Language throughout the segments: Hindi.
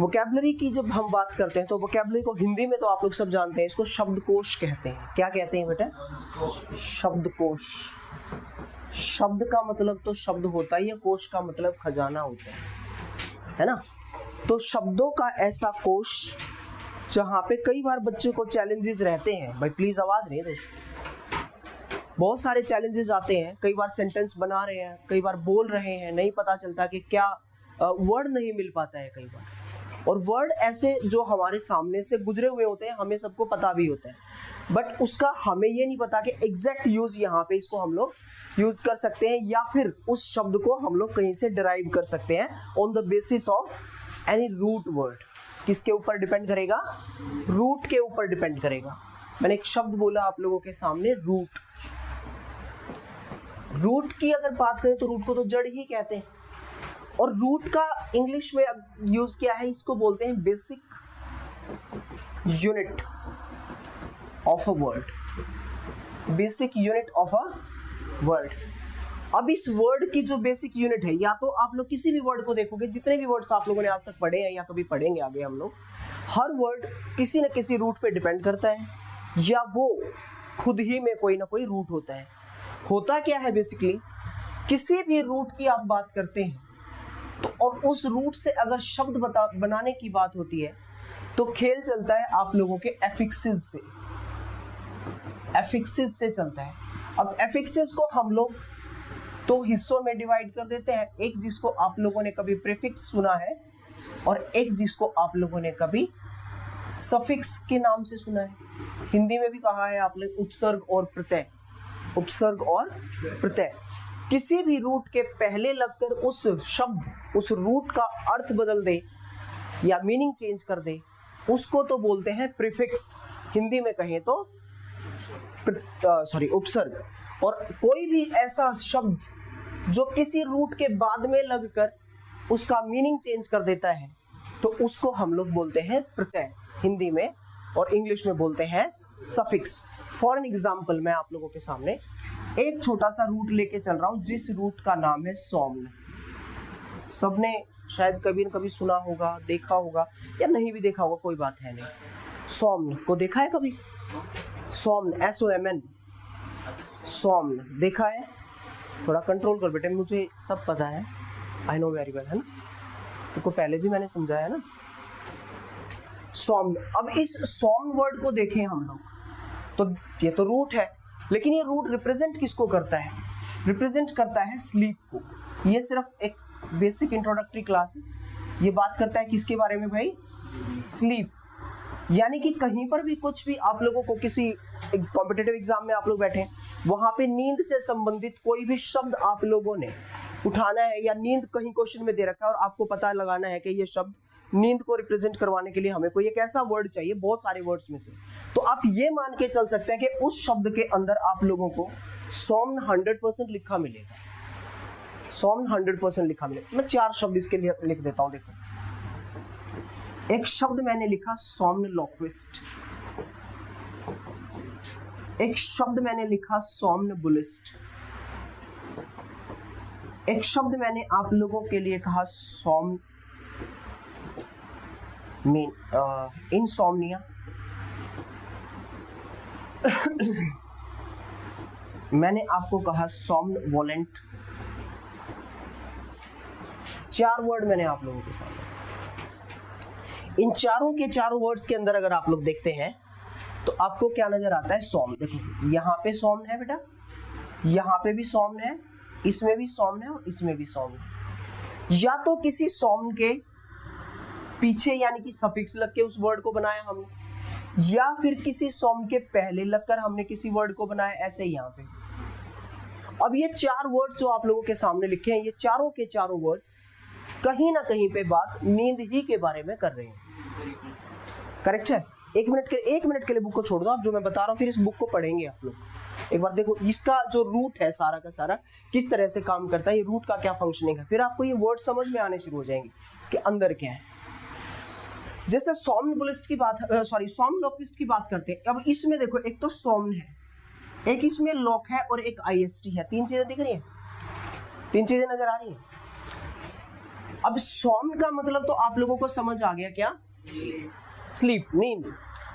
वोकैबुलरी की जब हम बात करते हैं तो वोकैबुलरी को हिंदी में तो आप लोग सब जानते हैं, इसको शब्दकोश कहते हैं। क्या कहते हैं बेटा? शब्दकोश। शब्द का मतलब तो शब्द होता है, कोश का मतलब खजाना होता है ना। तो शब्दों का ऐसा कोश जहाँ पे कई बार बच्चों को चैलेंजेस रहते हैं। भाई प्लीज आवाज नहीं दोस्तों, बहुत सारे चैलेंजेस आते हैं। कई बार सेंटेंस बना रहे हैं, कई बार बोल रहे हैं, नहीं पता चलता कि क्या वर्ड नहीं मिल पाता है कई बार। और वर्ड ऐसे जो हमारे सामने से गुजरे हुए होते हैं, हमें सबको पता भी होता है, बट उसका हमें ये नहीं पता कि एग्जैक्ट यूज यहाँ पे इसको हम लोग यूज कर सकते हैं या फिर उस शब्द को हम लोग कहीं से डिराइव कर सकते हैं on the basis of any root word. किसके ऊपर डिपेंड करेगा? रूट के ऊपर डिपेंड करेगा। मैंने एक शब्द बोला आप लोगों के सामने, रूट। रूट की अगर बात करें तो रूट को तो जड़ ही कहते हैं। और रूट का इंग्लिश में यूज क्या है? इसको बोलते हैं basic unit of a word. Basic unit of a word. अब इस वर्ड की जो बेसिक यूनिट है, या तो आप लोग किसी भी वर्ड को देखोगे, जितने भी वर्ड्स आप लोगों ने आज तक पढ़े हैं या कभी पढ़ेंगे आगे हम लोग, हर वर्ड किसी न किसी रूट पे डिपेंड करता है, या वो खुद ही में कोई ना कोई रूट होता है। होता क्या है बेसिकली, किसी भी रूट की आप बात करते हैं तो और उस रूट से अगर शब्द बनाने की बात होती है तो खेल चलता है आप लोगों के एफिक्सेस से। एफिक्सेस से चलता है। अब एफिक्सेस को हम लोग तो हिस्सों में डिवाइड कर देते हैं। एक जिसको आप लोगों ने कभी प्रीफिक्स सुना है और एक जिसको आप लोगों ने कभी सफिक्स के नाम से सुना है। हिंदी में भी कहा है आपने उपसर्ग और प्रत्यय। उपसर्ग और प्रत्यय किसी भी रूट के पहले लगकर उस शब्द, उस रूट का अर्थ बदल दे या मीनिंग चेंज कर दे, उसको तो बोलते हैं प्रीफिक्स। हिंदी में कहें तो उपसर्ग। और कोई भी ऐसा शब्द जो किसी रूट के बाद में लगकर उसका मीनिंग चेंज कर देता है तो उसको हम लोग बोलते हैं प्रत्यय हिंदी में, और इंग्लिश में बोलते हैं सफिक्स। फॉर एन एग्जाम्पल मैं आप लोगों के सामने एक छोटा सा रूट लेके चल रहा हूं, जिस रूट का नाम है सौम्न। सबने शायद कभी न कभी सुना होगा, देखा होगा, या नहीं भी देखा होगा, कोई बात है नहीं। सौम्न को देखा है कभी? सौम्न, SOMN, सौम्न देखा है? थोड़ा कंट्रोल कर बेटे, मुझे सब पता है, आई नो वेरी वेल, है ना। तुमको पहले भी मैंने समझाया ना। सौम्न। अब इस सौम्न वर्ड को देखें हम लोग तो ये तो रूट है, लेकिन ये रूट रिप्रेजेंट किसको करता है? रिप्रेजेंट करता है स्लीप को। ये सिर्फ एक बेसिक इंट्रोडक्टरी क्लास है। ये बात करता है किसके बारे में भाई? स्लीप। यानी कि कहीं पर भी कुछ भी आप लोगों को किसी कॉम्पिटिटिव एग्जाम में आप लोग बैठे हैं, वहां पे नींद से संबंधित कोई भी शब्द आप लोगों ने उठाना है, या नींद कहीं क्वेश्चन में दे रखा है और आपको पता लगाना है कि ये शब्द नींद को रिप्रेजेंट करवाने के लिए हमें कोई एक ऐसा वर्ड चाहिए बहुत सारे वर्ड्स में से, तो आप ये मान के चल सकते हैं कि उस शब्द के अंदर आप लोगों को सौम्न 100% लिखा मिलेगा। सौम्न 100% लिखा मिलेगा। मैं 4 शब्द इसके लिए लिख देता हूं। देखो, एक शब्द मैंने लिखा सोमनोलॉक्विस्ट, एक शब्द मैंने लिखा सोमनबुलिस्ट, एक शब्द मैंने आप लोगों के लिए कहा इंसोम्निया, मैंने आपको कहा सोमनवोलेंट। 4 वर्ड मैंने आप लोगों के सामने। इन चारों के चारों वर्ड्स के अंदर अगर आप लोग देखते हैं तो आपको क्या नजर आता है? सौम्न। देखो यहाँ पे सौम्न है बेटा, यहाँ पे भी सौम्न है, इसमें भी सौम्न है और इसमें भी सौम्न है। या तो किसी सौम्न के पीछे यानी कि सफिक्स लग के उस वर्ड को बनाया हमने, या फिर किसी सौम्न के पहले लगकर हमने किसी वर्ड को बनाया, ऐसे ही यहाँ पे। अब ये 4 वर्ड्स जो आप लोगों के सामने लिखे हैं, ये चारों के चारों वर्ड्स कहीं ना कहीं पे बात नींद ही के बारे में कर रहे हैं। करेक्ट है? 1 मिनट के लिए बुक को छोड़ दो आप, जो मैं बता रहा हूँ फिर इस बुक को पढ़ेंगे आप लोग। एक बार देखो इसका जो रूट है सारा का सारा किस तरह से काम करता है, ये रूट का क्या फंक्शनिंग है, फिर आपको ये वर्ड समझ में आने शुरू हो जाएंगे इसके अंदर क्या है। जैसे सोमनबुलिस्ट की बात, सोमनोलॉक्विस्ट की बात करते हैं। अब इसमें देखो, एक तो सोमन है, एक इसमें लॉक है और एक IST है। 3 चीजें दिख रही है? 3 चीजें नजर आ रही है? अब सॉम्न का मतलब तो आप लोगों को समझ आ गया क्या? स्लीप, नींद।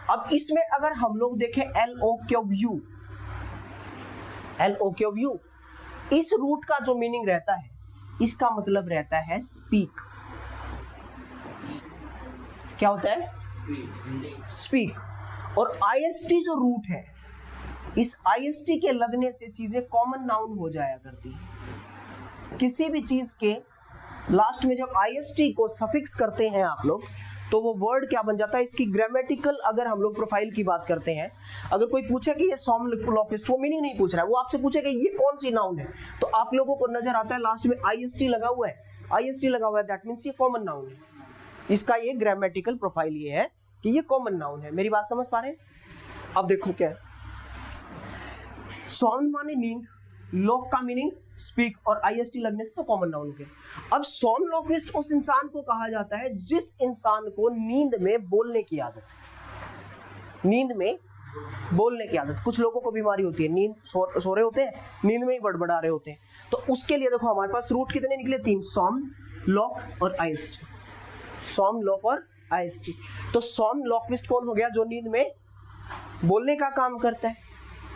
अब इसमें अगर हम लोग देखें LOQ, इस रूट का जो मीनिंग रहता है, इसका मतलब रहता है स्पीक। क्या होता है? स्पीक। और IST जो रूट है, इस IST के लगने से चीजें कॉमन नाउन हो जाया करती है। किसी भी चीज के लास्ट में जब IST को सफिक्स करते हैं आप लोग, तो वो वर्ड क्या बन जाता है? इसकी ग्रामेटिकल अगर हम लोग प्रोफाइल की बात करते हैं, अगर कोई पूछे कि ये सोमनोलॉक्विस्ट, वो मीनिंग नहीं पूछ रहा है, वो आपसे पूछे कि ये कौन सी नाउन है, तो आप लोगों को नजर आता है लास्ट में IST लगा हुआ है, दैट मीन्स ये कॉमन नाउन है। इसका ये ग्रामेटिकल प्रोफाइल ये है कि ये कॉमन नाउन है। मेरी बात समझ पा रहे हैं? अब देखो क्या है, सॉम्न माने नींद, लॉक का मीनिंग स्पीक, और IST लगने से तो कॉमन नाउन के। अब सोमनोलॉक्विस्ट उस इंसान को कहा जाता है जिस इंसान को नींद में बोलने की आदत है। नींद में बोलने की आदत, कुछ लोगों को बीमारी होती है, नींद सो रहे होते हैं, नींद में ही बड़बड़ा रहे होते हैं, तो उसके लिए देखो हमारे पास रूट कितने निकले? 3, सॉम्न, लॉक और IST। सॉम्न, लॉक और IST। तो सोमनोलॉक्विस्ट कौन हो गया? जो नींद में बोलने का काम करता है,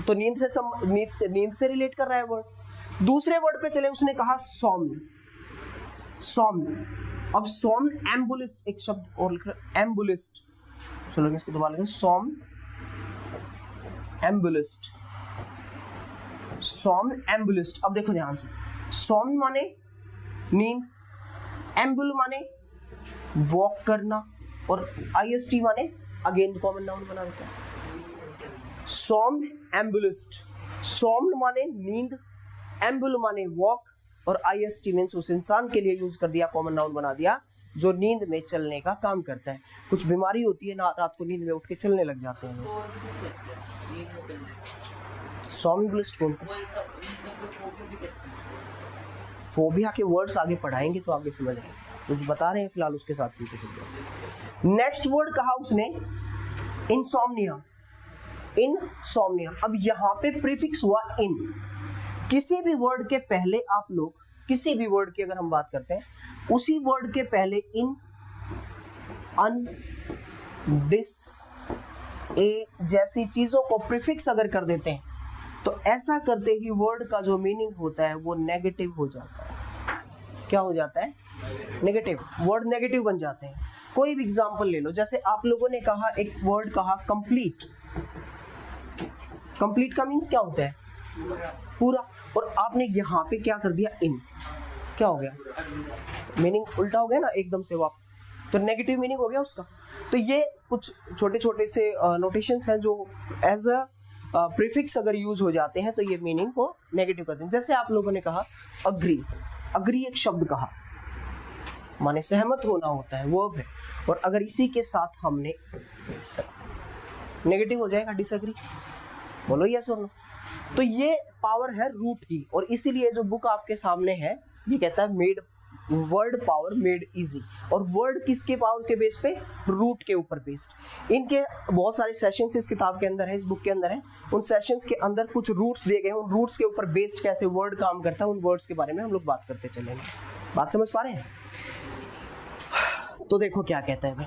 तो नींद से रिलेट कर रहा है वर्ड। दूसरे वर्ड पे चले, उसने कहा सॉम्न। अब सॉम्न एम्बुलिस्ट, एक शब्द और लिख रहा है एम्बुलिस्ट, चलो इसको दोबारा लिखें, सॉम्न एम्बुलिस्ट। अब देखो ध्यान से, सॉम्न माने नींद, एम्बुल माने वॉक करना, और IST माने अगेन कॉमन नाउन बना देता है। सॉम्न एम्बुलिस्ट, सॉम्न माने नींद, एम्बुल माने वॉक, और IST मीन्स उस इंसान के लिए यूज कर दिया, कॉमन नाउन बना दिया जो नींद में चलने का काम करता है। कुछ बीमारी होती है ना, रात को नींद में उठ के चलने लग जाते हैं। सॉम्नबुलिस्ट बोलते हैं। फोबिया के वर्ड्स आगे पढ़ाएंगे तो आगे समझ आएंगे, कुछ बता रहे हैं फिलहाल उसके साथ चलते चलते। नेक्स्ट वर्ड कहा उसने इंसोम्निया। अब यहाँ पे प्रीफिक्स हुआ इन। किसी भी वर्ड के पहले आप लोग, किसी भी वर्ड की अगर हम बात करते हैं, उसी वर्ड के पहले इन, अन, दिस, ए जैसी चीजों को प्रीफिक्स अगर कर देते हैं, तो ऐसा करते ही वर्ड का जो मीनिंग होता है वो नेगेटिव हो जाता है। क्या हो जाता है? नेगेटिव। वर्ड नेगेटिव बन जाते हैं। कोई भी एग्जांपल ले लो, जैसे आप लोगों ने कहा, एक वर्ड कहा कंप्लीट। कंप्लीट का मीन्स क्या होता है? पूरा। और आपने यहाँ पे क्या कर दिया? इन। क्या हो गया? मीनिंग उल्टा हो गया ना एकदम से, वो तो नेगेटिव मीनिंग हो गया उसका। तो ये कुछ छोटे छोटे से नोटेशंस हैं जो एज अ प्रीफिक्स अगर यूज हो जाते हैं तो ये मीनिंग को नेगेटिव करते हैं। जैसे आप लोगों ने कहा अग्री, अग्री एक शब्द कहा, माने सहमत होना होता है, वर्ब है, और अगर इसी के साथ हमने नेगेटिव हो जाएगा डिसएग्री। बोलो यस और नो। तो ये पावर है रूट की, और इसीलिए जो बुक आपके सामने है ये कहता है made word power made easy. और वर्ड किसके पावर के बेस पे? रूट के ऊपर बेस्ड। इनके बहुत सारे सेशंस इस किताब के अंदर है, इस बुक के अंदर है। उन सेशंस के अंदर कुछ रूट्स दिए गए हैं, उन रूट्स के ऊपर बेस्ड कैसे वर्ड काम करता है, उन वर्ड्स के बारे में हम लोग बात करते चलेंगे। बात समझ पा रहे हैं? तो देखो क्या कहता है भाई।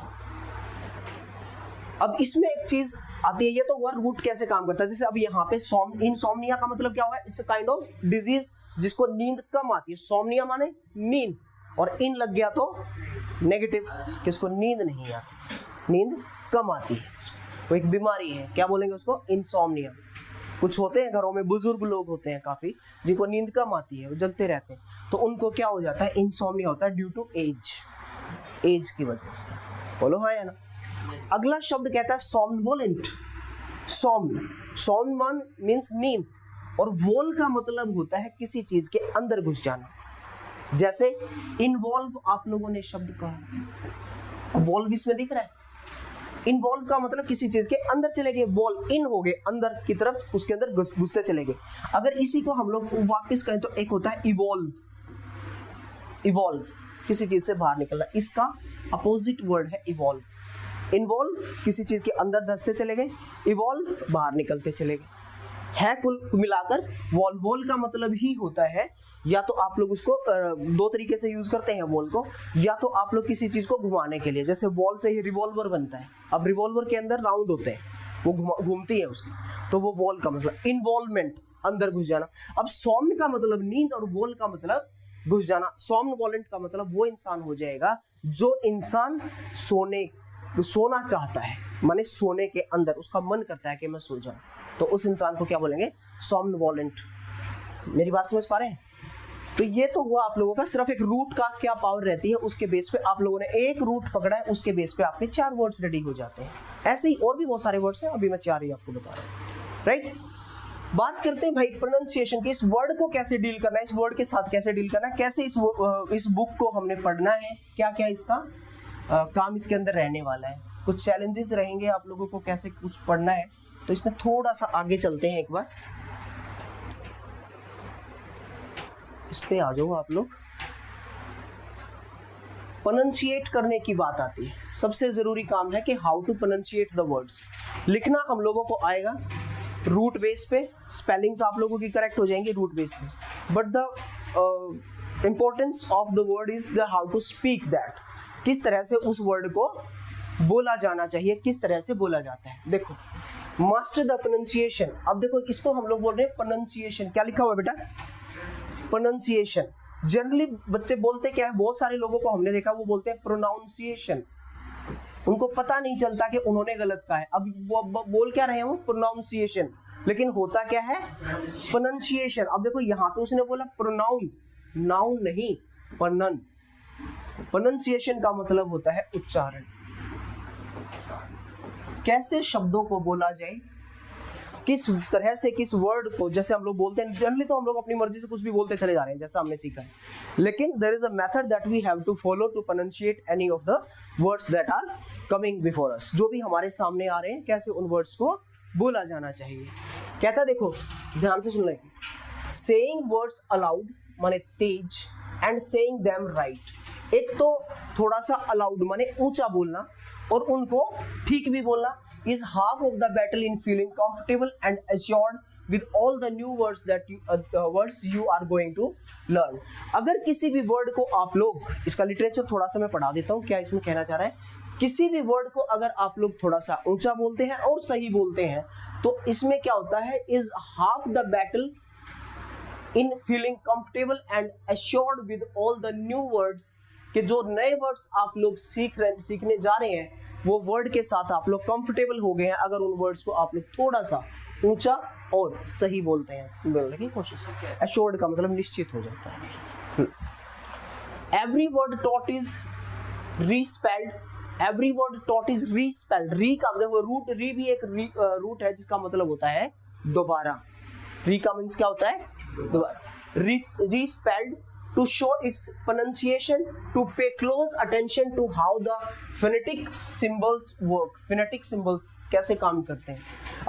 अब इसमें एक चीज आती है, ये तो हुआ रूट कैसे काम करता है। जैसे अब यहाँ पे इंसोम्निया का मतलब क्या हुआ? It's a kind of disease जिसको नींद कम आती है। सोम्निया माने नींद, और इन लग गया तो नेगेटिव कि उसको नींद नहीं आती, नींद कम आती है, वो एक बीमारी है। क्या बोलेंगे उसको? इंसोम्निया। कुछ होते हैं घरों में, बुजुर्ग लोग होते हैं काफी, जिनको नींद कम आती है, वो जगते रहते हैं, तो उनको क्या हो जाता है? इंसोम्निया होता है ड्यू टू एज की वजह से। बोलो हाँ या ना। अगला शब्द कहता है सोमनोलेंट। सोमन मीन्स नींद, और वोल का मतलब होता है किसी चीज के अंदर घुस जाना। जैसे इन्वॉल्व आप लोगों ने शब्द कहा, वॉल्व इसमें दिख रहा है। इन्वॉल्व का मतलब किसी चीज के अंदर चले गए, वॉल्व इन हो गए, अंदर की तरफ, उसके अंदर घुसते चले गए। अगर इसी को हम लोग वापस कहें तो एक होता है इवॉल्व। इवॉल्व किसी चीज से बाहर निकलना, इसका अपोजिट वर्ड है इवॉल्व। इन्वॉल्व किसी चीज के अंदर धंसते चले गए, इवॉल्व बाहर निकलते चले गए। है कुल मिलाकर वॉल। वॉल का मतलब ही होता है, या तो आप लोग उसको दो तरीके से यूज करते हैं वॉल को, या तो आप लोग किसी चीज को घुमाने के लिए, जैसे वॉल से ही रिवॉल्वर बनता है। अब रिवॉल्वर के अंदर राउंड होते हैं, वो घूमती है उसकी, तो वो वॉल का मतलब इन्वॉल्वमेंट, अंदर घुस जाना। अब सॉम्न का मतलब नींद और वॉल का मतलब घुस जाना। सॉम्नवॉलेंट का मतलब वो इंसान हो जाएगा जो इंसान सोना चाहता है, माने सोने के अंदर उसका मन करता है कि मैं सो जाऊं, तो उस इंसान को क्या बोलेंगे? सॉम्नवॉलेंट। मेरी बात समझ पा रहे हैं? तो ये तो हुआ आप लोगों का सिर्फ एक रूट का क्या पावर रहती है, उसके बेस पे आप लोगों ने एक रूट पकड़ा है, उसके बेस पे आपके 4 वर्ड्स रेडी हो जाते हैं। ऐसे ही और भी बहुत सारे वर्ड्स हैं, अभी मैं 4 ही आपको बता रहा हूँ, राइट। बात करते हैं भाई प्रोनाउंसिएशन की। इस वर्ड को कैसे डील करना है, इस वर्ड के साथ कैसे डील करना है, कैसे इस बुक को हमने पढ़ना है, क्या क्या इसका काम इसके अंदर रहने वाला है, कुछ चैलेंजेस रहेंगे आप लोगों को कैसे कुछ पढ़ना है। तो इसमें थोड़ा सा आगे चलते हैं, एक बार इस पे आ जाओ आप लोग। प्रोनाउंसिएट करने की बात आती है, सबसे जरूरी काम है कि how to pronunciate the words. लिखना हम लोगों को आएगा रूट बेस पे, स्पेलिंग्स आप लोगों की करेक्ट हो जाएंगी रूट बेस पे, but the importance of the word is the how to speak that, किस तरह से उस वर्ड को बोला जाना चाहिए, किस तरह से बोला जाता है। देखो, मास्टर द प्रोनाउंसिएशन। अब देखो इसको हम लोग बोल रहे हैं प्रोनाउंसिएशन। क्या लिखा हुआ है बेटा? प्रोनाउंसिएशन। जनरली बच्चे बोलते क्या है, बहुत सारे लोगों को हमने देखा वो बोलते हैं प्रोनाउंसिएशन, उनको पता नहीं चलता कि उन्होंने गलत कहा है। अब वो बोल क्या रहे हैं, वो प्रोनाउंसिएशन, लेकिन होता क्या है? प्रोनाउंसिएशन। अब देखो यहाँ पे उसने बोला प्रोनाउन, नाउन नहीं, प्रोनन। प्रोनाउंसिएशन का मतलब होता है उच्चारण, कैसे शब्दों को बोला जाए, किस तरह से किस वर्ड को, जैसे हम लोग बोलते हैं जनरली तो हम लोग अपनी मर्जी से कुछ भी बोलते चले जा रहे हैं जैसा हमने सीखा है, लेकिन there is a method that we have to follow to pronunciate any of the words that are coming before us. जो भी हमारे सामने आ रहे हैं, कैसे उन वर्ड्स को बोला जाना चाहिए। कहता देखो ध्यान से सुन लें, सेइंग वर्ड्स अलाउड माने तेज, एंड सेइंग देम राइट। एक तो थोड़ा सा अलाउड माने ऊंचा बोलना, और उनको ठीक भी बोलना, is half of the battle in feeling comfortable and assured with all the new words that words you are going to learn। अगर किसी भी वर्ड को आप लोग, इसका लिटरेचर थोड़ा सा मैं पढ़ा देता हूँ, क्या इसमें कहना चाह रहा है, किसी भी वर्ड को अगर आप लोग थोड़ा सा ऊंचा बोलते हैं और सही बोलते हैं, तो इसमें क्या होता है, is half the battle in feeling comfortable and assured with all the new words, कि जो नए वर्ड्स आप लोग सीखने जा रहे हैं, वो वर्ड के साथ आप लोग कंफर्टेबल हो गए हैं अगर उन वर्ड्स को आप लोग थोड़ा सा ऊंचा और सही बोलते हैं, बोलने की कोशिश। एश्योर्ड का मतलब निश्चित हो जाता है। Every word taught is respelled, every word taught is respelled. Re का मतलब रूट, री भी एक रूट है जिसका मतलब होता है दोबारा। री का मीन्स क्या होता है? दोबारा। रीस्पेल्ड to show its pronunciation, to pay close attention to how the phonetic symbols work। phonetic symbols कैसे काम करते हैं।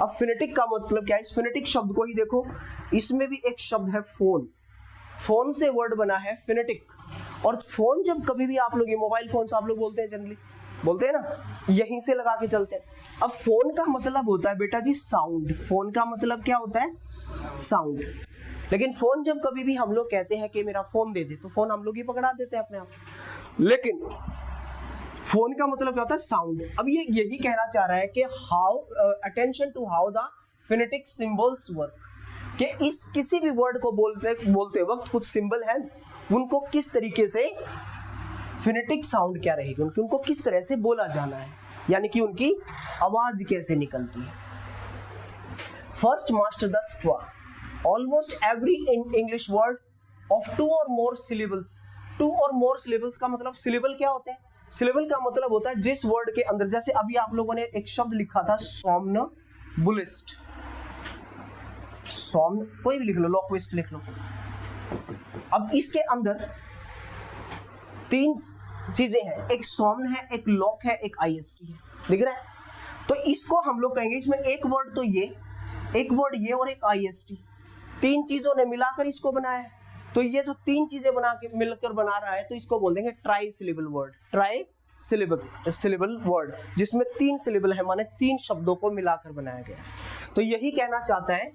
अब phonetic का मतलब क्या है, इस phonetic शब्द को ही देखो, इसमें भी एक शब्द है फोन, फोन से वर्ड बना है phonetic। और फोन जब कभी भी आप लोग, ये मोबाइल फोन आप लोग बोलते हैं, जनरली बोलते हैं ना, यहीं से लगा के चलते हैं। अब फोन का मतलब होता है बेटा जी साउंड, फोन का मतलब क्या होता है? साउंड। लेकिन फोन जब कभी भी हम लोग कहते हैं कि मेरा फोन दे दे, तो फोन हम लोग ही पकड़ा देते हैं अपने आप, लेकिन फोन का मतलब क्या होता है? साउंड। अब ये यही कहना चाह रहा है कि how attention to how the phonetic symbols work, कि इस किसी भी वर्ड को बोलते वक्त कुछ सिंबल हैं, उनको किस तरीके से फोनेटिक साउंड क्या रहेगी, उनको किस तरह से बोला जाना है, यानी कि उनकी आवाज कैसे निकलती है। First master the स्क्वा। Almost every English word of 2 or more syllables। 2 or more syllables का मतलब, syllable क्या होते हैं? syllable का मतलब होता है जिस वर्ड के अंदर, जैसे अभी आप लोगों ने एक शब्द लिखा था somnambulist, कोई भी लिख लो, loquist लिख लो। अब इसके अंदर 3 चीजें हैं, एक somn है, एक lock है, एक ist है, दिख रहा है? तो इसको हम लोग कहेंगे, इसमें एक वर्ड तो ये, एक वर्ड ये और एक ist, 3 चीजों ने मिलाकर इसको बनाया है। तो ये जो 3 चीजें बना के मिलकर बना रहा है, तो इसको बोल देंगे try syllable word. Try syllable word, जिसमें 3 सिलेबल है, माने 3 शब्दों को मिलाकर बनाया गया है। तो यही कहना चाहता है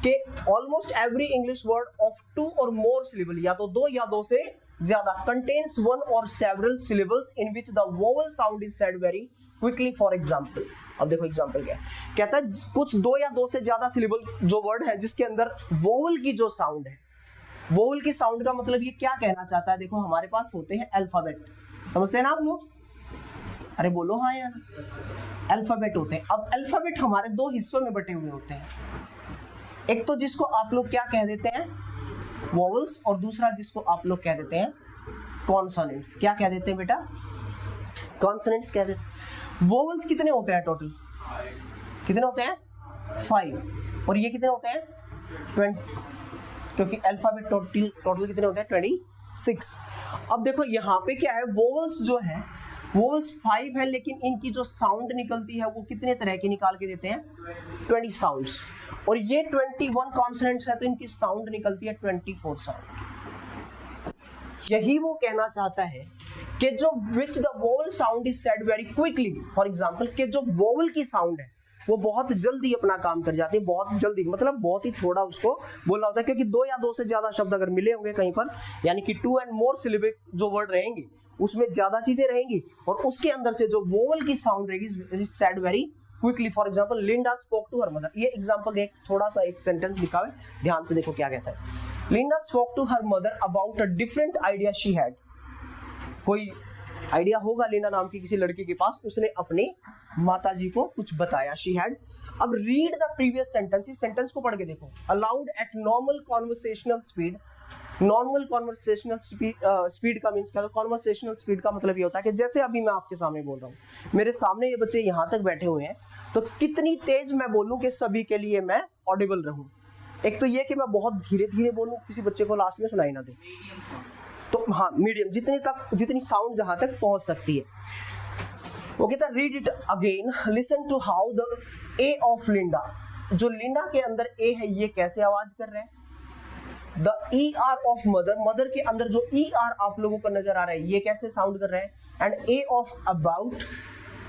कि almost every English word of 2 और मोर सिलेबल, या तो 2 या 2 से ज्यादा, कंटेन्स 1 और several syllables in which the vowel sound is said very quickly. For example, अब देखो एग्जाम्पल क्या है, कहता है कुछ 2 या 2 से ज्यादा सिलेबल जो वर्ड है जिसके अंदर वोवल की जो साउंड है, वोवल की साउंड का मतलब ये क्या कहना चाहता है, देखो हमारे पास होते हैं अल्फाबेट, समझते हैं ना आप लोग, अरे बोलो हाँ यार, अल्फाबेट होते हैं। अब अल्फाबेट हमारे 2 हिस्सों में बटे हुए होते हैं, एक तो जिसको आप लोग क्या कह देते हैं वोवल्स, और दूसरा जिसको आप लोग कह देते हैं कॉन्सोनेंट्स। क्या कह देते हैं बेटा, कॉन्सोनेंट्स कह देते हैं। वोवल्स कितने होते हैं टोटल, कितने होते हैं 5, और ये कितने होते हैं 20, क्योंकि अल्फाबेट टोटल कितने होते हैं 26। अब देखो यहाँ पे क्या है, वोवल्स जो है वोवल्स 5 है, लेकिन इनकी जो साउंड निकलती है वो कितने तरह की निकाल के देते हैं 20 साउंड्स, और ये 21 कॉन्सोनेंट्स है तो इनकी साउंड निकलती है 24 साउंड। यही वो कहना चाहता है कि जो which the vowel sound is said very quickly, for example कि जो वोवल की साउंड है वो बहुत जल्दी अपना काम कर जाती है, बहुत जल्दी, मतलब बहुत ही थोड़ा उसको बोलना होता है, क्योंकि 2 या 2 से ज्यादा शब्द अगर मिले होंगे कहीं पर, यानी कि 2 एंड मोर सिलेबल जो वर्ड रहेंगे उसमें ज्यादा चीजें रहेंगी, और उसके अंदर से जो वोवल की साउंड रहेगी said very quickly. For example, Linda spoke to her mother, ये एग्जांपल देख, थोड़ा सा एक सेंटेंस लिखा है, ध्यान से देखो क्या कहता है। Linda spoke to her mother about a different idea she had, कोई आइडिया होगा लिंडा नाम की किसी लड़की के पास, उसने अपनी माता जी को कुछ बताया, शी हैड। अब रीड द प्रीवियस सेंटेंस, इस सेंटेंस को पढ़ के देखो। Allowed at normal conversational speed, normal conversational speed का मींस क्या है, कॉन्वर्सेशनल स्पीड का मतलब ये होता है कि जैसे अभी मैं आपके सामने बोल रहा हूँ, मेरे सामने ये बच्चे यहाँ तक बैठे हुए हैं, तो कितनी तेज मैं बोलूँ कि सभी के लिए मैं ऑडिबल रहूँ। एक तो ये कि मैं बहुत धीरे धीरे बोलूँ, किसी बच्चे को लास्ट में सुनाई ना दे, तो हाँ मीडियम, जितनी साउंड जहां तक पहुंच सकती है। वो कहता है read it again, listen to how the A of Linda, जो लिंडा के अंदर ए है ये कैसे आवाज कर रहे हैं। The E R of mother, mother के अंदर जो ई आर आप लोगों को नजर आ रहा है ये कैसे साउंड कर रहे हैं। And A of about,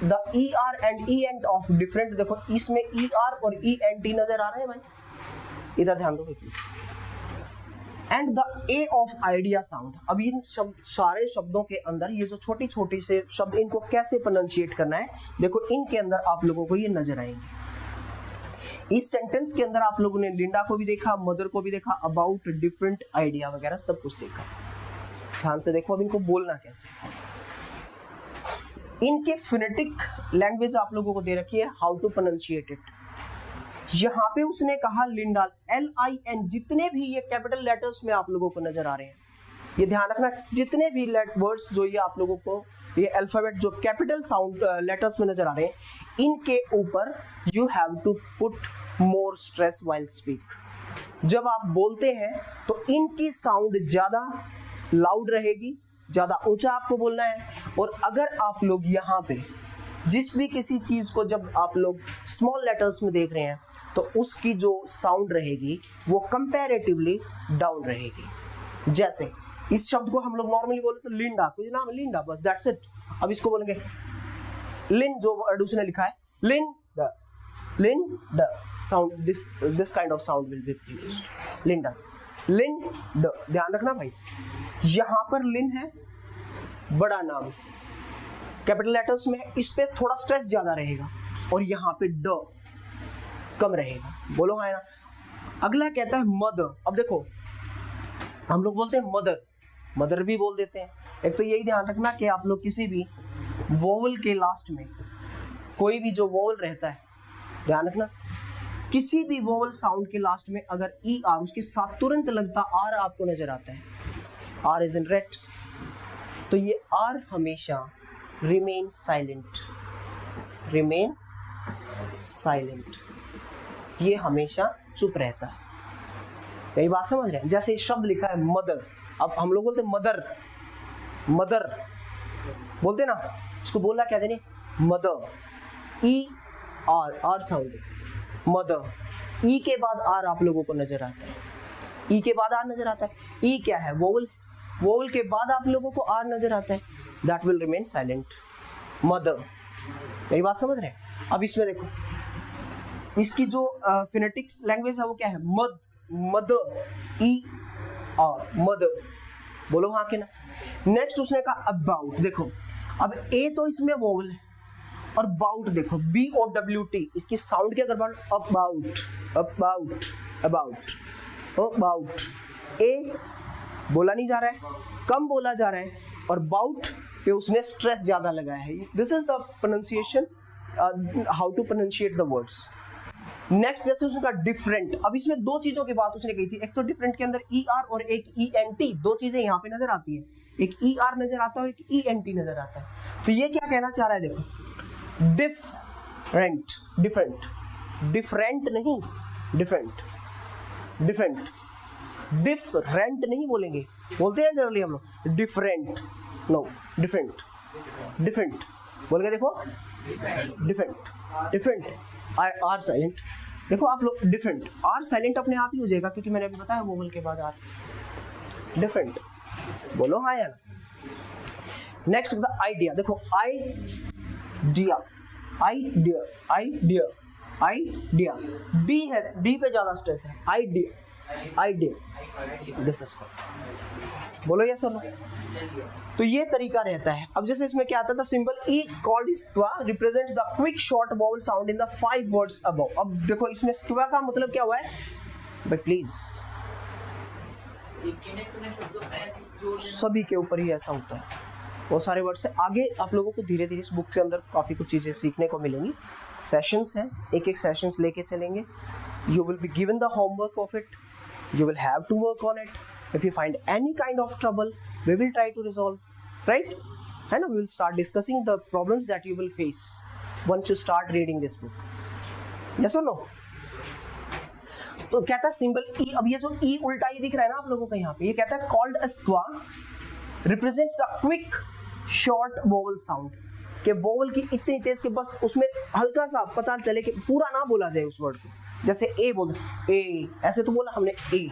the E R and E end of different, देखो इसमें ई आर और ई एन टी नजर आ रहे हैं भाई, इधर ध्यान दो please. And the A of idea sound, अब इन सारे शब्दों के अंदर ये जो छोटी छोटी से शब्द, इनको कैसे प्रोनाउंशिएट करना है, देखो इनके अंदर आप लोगों को ये नजर आएंगे। इस सेंटेंस के अंदर आप लोगों ने लिंडा को भी देखा, मदर को भी देखा, अबाउट, डिफरेंट, आइडिया वगैरह सब कुछ देखा। ध्यान से देखो अब इनको बोलना कैसे। इनके फोनेटिक लैंग्वेज आप लोगों को दे रखी है, हाउ टू प्रोनाउंशिएट इट। यहाँ पे उसने कहा लिंडा, LIN, जितने भी ये कैपिटल लेटर्स में आप लोगों को नजर आ रहे हैं, ये ध्यान रखना, जितने भी वर्ड्स जो ये आप लोगों को ये अल्फाबेट जो कैपिटल साउंड लेटर्स में नजर आ रहे हैं, इनके ऊपर you have to put more stress while speak. जब आप बोलते हैं तो इनकी साउंड ज्यादा लाउड रहेगी, ज्यादा ऊंचा आपको बोलना है। और अगर आप लोग यहाँ पे जिस भी किसी चीज को जब आप लोग स्मॉल लेटर्स में देख रहे हैं तो उसकी जो साउंड रहेगी वो कंपैरेटिवली डाउन रहेगी। जैसे इस शब्द को हम लोग नॉर्मली बोले तो लिंडा, कोई नाम है लिंडा, बस दैट्स इट। अब इसको बोलेंगे लिन, जो वर्ड उसने लिखा है लिन the sound, this kind of sound will be used, Linda, लिन ड। ध्यान रखना भाई, यहां पर लिन है बड़ा नाम, कैपिटल लेटर्स में, इस पे थोड़ा स्ट्रेस ज्यादा रहेगा, और यहाँ पे ड कम रहेगा। बोलो हाँ ना। अगला कहता है मदर। अब देखो हम लोग बोलते हैं मदर, मदर भी बोल देते हैं। एक तो यही ध्यान रखना कि आप लोग किसी भी वोवल के लास्ट में, कोई भी जो वोवल रहता है, ध्यान रखना किसी भी वोवल साउंड के लास्ट में अगर ई आर, उसके साथ तुरंत लगता आर आपको नजर आता है, आर इज इन रेड, तो ये आर हमेशा रिमेन साइलेंट, रिमेन साइलेंट, ये हमेशा चुप रहता है। यही बात समझ रहे हैं। जैसे शब्द लिखा है मदर, अब हम लोग बोलते मदर, मदर बोलते ना, इसको बोलना क्या जानिए, mother, E R, R sound, mother, E के बाद आर आप लोगों को नजर आता है, ई के बाद आर नजर आता है। ई क्या है, वोवल, वोवल के बाद आप लोगों को आर नजर आता है, that will remain silent, mother. मेरी बात समझ रहे हैं। अब इसमें देखो इसकी जो फिनेटिक्स लैंग्वेज है वो क्या है, मद, मदर, ई और मदर, बोलो हाँ कि ना। नेक्स्ट उसने कहा अबाउट, देखो अब ए तो इसमें वोवल है और बाउट देखो BOWT, इसकी साउंड की अगर बात, अबाउट अबाउट अबाउट अबाउट, ए बोला नहीं जा रहा है, कम बोला जा रहा है, और बाउट पे उसने स्ट्रेस ज्यादा लगाया है। This is the pronunciation, how to pronunciate the words. Next जैसे उसने कहा डिफरेंट, अब इसमें दो चीजों की बात उसने कही थी, एक तो डिफरेंट के अंदर ER और एक ENT, दो चीजें यहाँ पे नजर आती है, एक ER नजर आता है और एक ENT नजर आता है। तो ये क्या कहना चाह रहा है, देखो डिफरेंट, डिफरेंट, डिफरेंट नहीं, डिफरेंट, डिफरेंट, डिफरेंट नहीं बोलेंगे, बोलते हैं जनरली हम लोग डिफरेंट, नो डिफरेंट, डिफरेंट बोल के देखो, डिफरेंट, डिफरेंट, आर साइलेंट, देखो आप लोग डिफरेंट, आर साइलेंट अपने आप ही हो जाएगा क्योंकि मैंने अभी बताया वोवल के बाद आर, डिफरेंट, बोलो हाँ या ना। नेक्स्ट द आइडिया, देखो idea, idea, idea, idea, D है, डी पे ज्यादा स्ट्रेस है, आइडिया, आइडिया, दिस इज, बोलो यस और नो। तो ये तरीका रहता है। अब जैसे इसमें क्या आता था, symbol E called स्क्वा represents the quick short vowel sound in the 5 words above. अब देखो इसमें स्क्वा का मतलब क्या हुआ है, बट प्लीज सभी के ऊपर ही ऐसा होता है, बहुत सारे वर्ड्स है। आगे आप लोगों को धीरे धीरे इस बुक के अंदर काफ़ी कुछ चीज़ें सीखने को मिलेंगी। सेशंस हैं, एक एक सेशंस लेके चलेंगे। You will be given the homework of it, you will have to work on it. If you find any kind of trouble, we will try to resolve, right? And we will start discussing the problems that you will face once you start reading this book. Yes or no? तो कहता है सिंबल ई, अब ये जो ई उल्टा ही दिख रहा है ना आप लोगों को यहाँ पे, ये कहता है called a स्क्वा represents the quick short vowel sound, कि वोवल की इतनी तेज कि बस उसमें हल्का सा पता चले कि पूरा ना बोला जाए उस वर्ड को। जैसे ए बोल, ए ऐसे तो बोला हमने ए,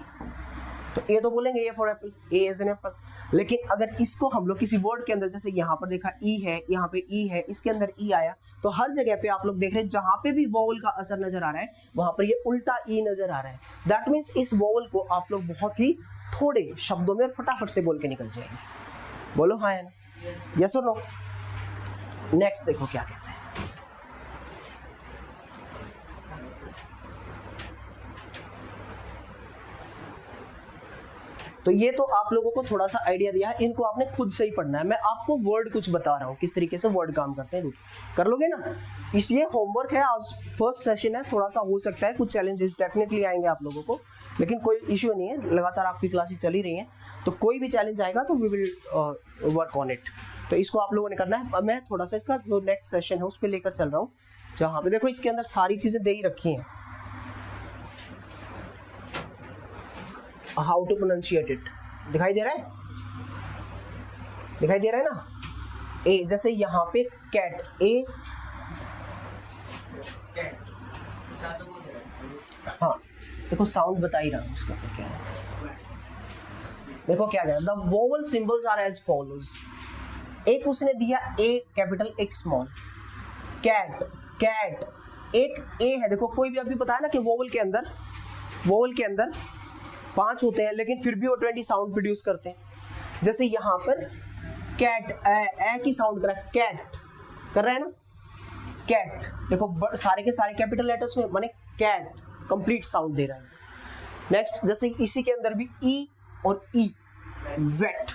तो ए तो बोलेंगे A for apple, A as an apple. लेकिन अगर इसको हम लोग किसी वर्ड के अंदर, जैसे यहाँ पर देखा ई है, यहाँ पे ई है, इसके अंदर ई आया, तो हर जगह पे आप लोग देख रहे हैं जहाँ पे भी वोवल का असर नजर आ रहा है वहां पर ये उल्टा ई नजर आ रहा है। दैट मीन्स इस वोवल को आप लोग बहुत ही थोड़े शब्दों में फटाफट से बोल के निकल जाएंगे। बोलो हाँ या ना, यस और नो। नेक्स्ट देखो क्या कहता है, तो ये तो आप लोगों को थोड़ा सा आइडिया दिया है, इनको आपने खुद से ही पढ़ना है। मैं आपको वर्ड कुछ बता रहा हूँ किस तरीके से वर्ड काम करते हैं, कर लोगे ना। इसलिए होमवर्क है, आज फर्स्ट सेशन है, थोड़ा सा हो सकता है कुछ चैलेंजेस डेफिनेटली आएंगे आप लोगों को, लेकिन कोई इश्यू नहीं है, लगातार आपकी क्लासेस चली रही हैं, तो कोई भी चैलेंज आएगा तो we will work on it. तो इसको आप लोगों ने करना है। मैं थोड़ा सा इसका जो नेक्स्ट सेशन है उस पर लेकर चल रहा हूँ, जहाँ पे देखो इसके अंदर सारी चीजें दे ही रखी हैं, हाउ टू प्रोनाउंशिएट इट, दिखाई दे रहा है, दिखाई दे रहा है ना। ए जैसे यहाँ पे कैट, ए हाँ देखो साउंड बता ही रहा हूँ उसका क्या है। देखो क्या है, the vowel symbols are as follows. एक उसने दिया ए कैपिटल एक स्मॉल, कैट, कैट, एक ए है। देखो कोई भी अभी बताया ना कि वोवल के अंदर 5 होते हैं, लेकिन फिर भी वो 20 साउंड प्रोड्यूस करते हैं। जैसे यहाँ पर कैट, ए की साउंड कर रहा है, कैट कर रहा है ना, कैट। देखो सारे के सारे कैपिटल लेटर्स में माने कैट कंप्लीट साउंड दे रहा है। नेक्स्ट जैसे इसी के अंदर भी ई और ई, वेट,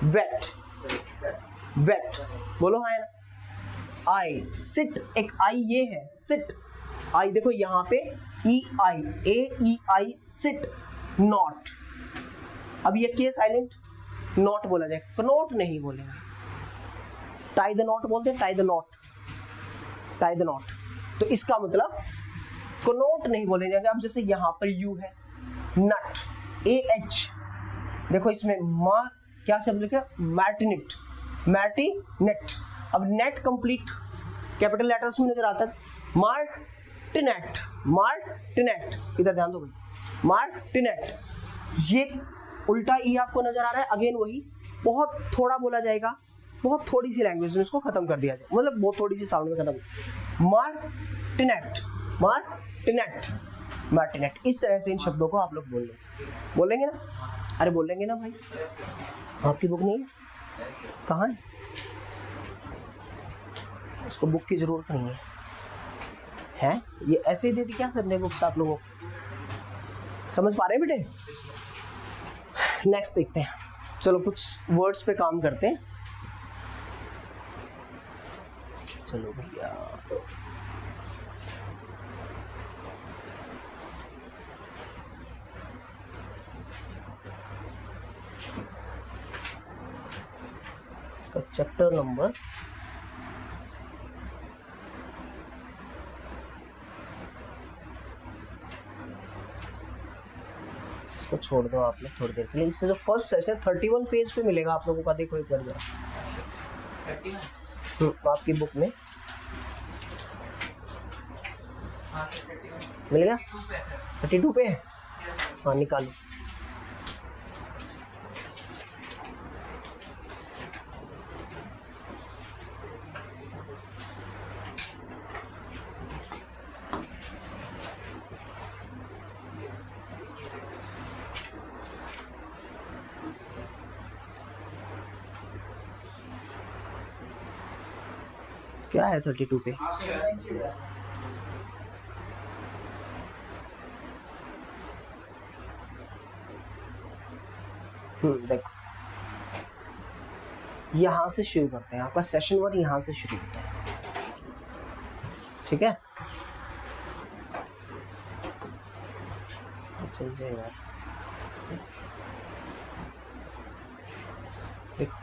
वेट, वेट, बोलो हाँ ना। आई, सिट, एक आई ये है सिट, आई देखो यहाँ पे ई आई, ए ई आई, सिट, नॉट। अब ये के साइलेंट, नॉट बोला जाए, कनॉट नहीं बोलेंगे, टाई द नॉट बोलते हैं, tie the not, tie the not. तो इसका मतलब कनॉट नहीं बोले जाएंगे। अब जैसे यहाँ पर यू है, नट, ए एच, देखो इसमें मा क्या शब्द लिखा, मैटिनेट, मैटिनेट। अब नेट कंप्लीट कैपिटल लेटर्स में नजर आता है, मार्टिनेट, मार्टिनेट, इधर ध्यान दो भाई, मार्टिनेट। ये उल्टा ई आपको नजर आ रहा है, अगेन वही बहुत थोड़ा बोला जाएगा, बहुत थोड़ी सी लैंग्वेज में इसको खत्म कर दिया जाए, मतलब बहुत थोड़ी सी साउंड में खत्म। मार्टिनेट, मार्टिनेट, मार्टिनेट। इस तरह से इन शब्दों को आप लोग बोलेंगे ना? अरे बोलेंगे ना भाई? आपकी बुक नहीं है? कहाँ है? उसको बुक की जरूरत नहीं है? ये ऐसे ही दे दी क्या सर ने बुक्स आप लोगों को? समझ पा रहे हैं बेटे? नेक्स्ट देखते हैं, चलो कुछ वर्ड्स पे काम करते हैं। चलो भैया, इसका चैप्टर नंबर इसको छोड़ दो आप लोग थोड़ी देर के लिए। इससे जो फर्स्ट सेशन 31 पेज पे मिलेगा आप लोगों का, देखो एक बार जरा आपकी बुक में मिल गया। 32 पे है, हाँ निकालो। क्या है 32 पे? देखो यहां से शुरू करते हैं, आपका सेशन 1 यहां से शुरू होता है, ठीक है? चल जाएगा। देखो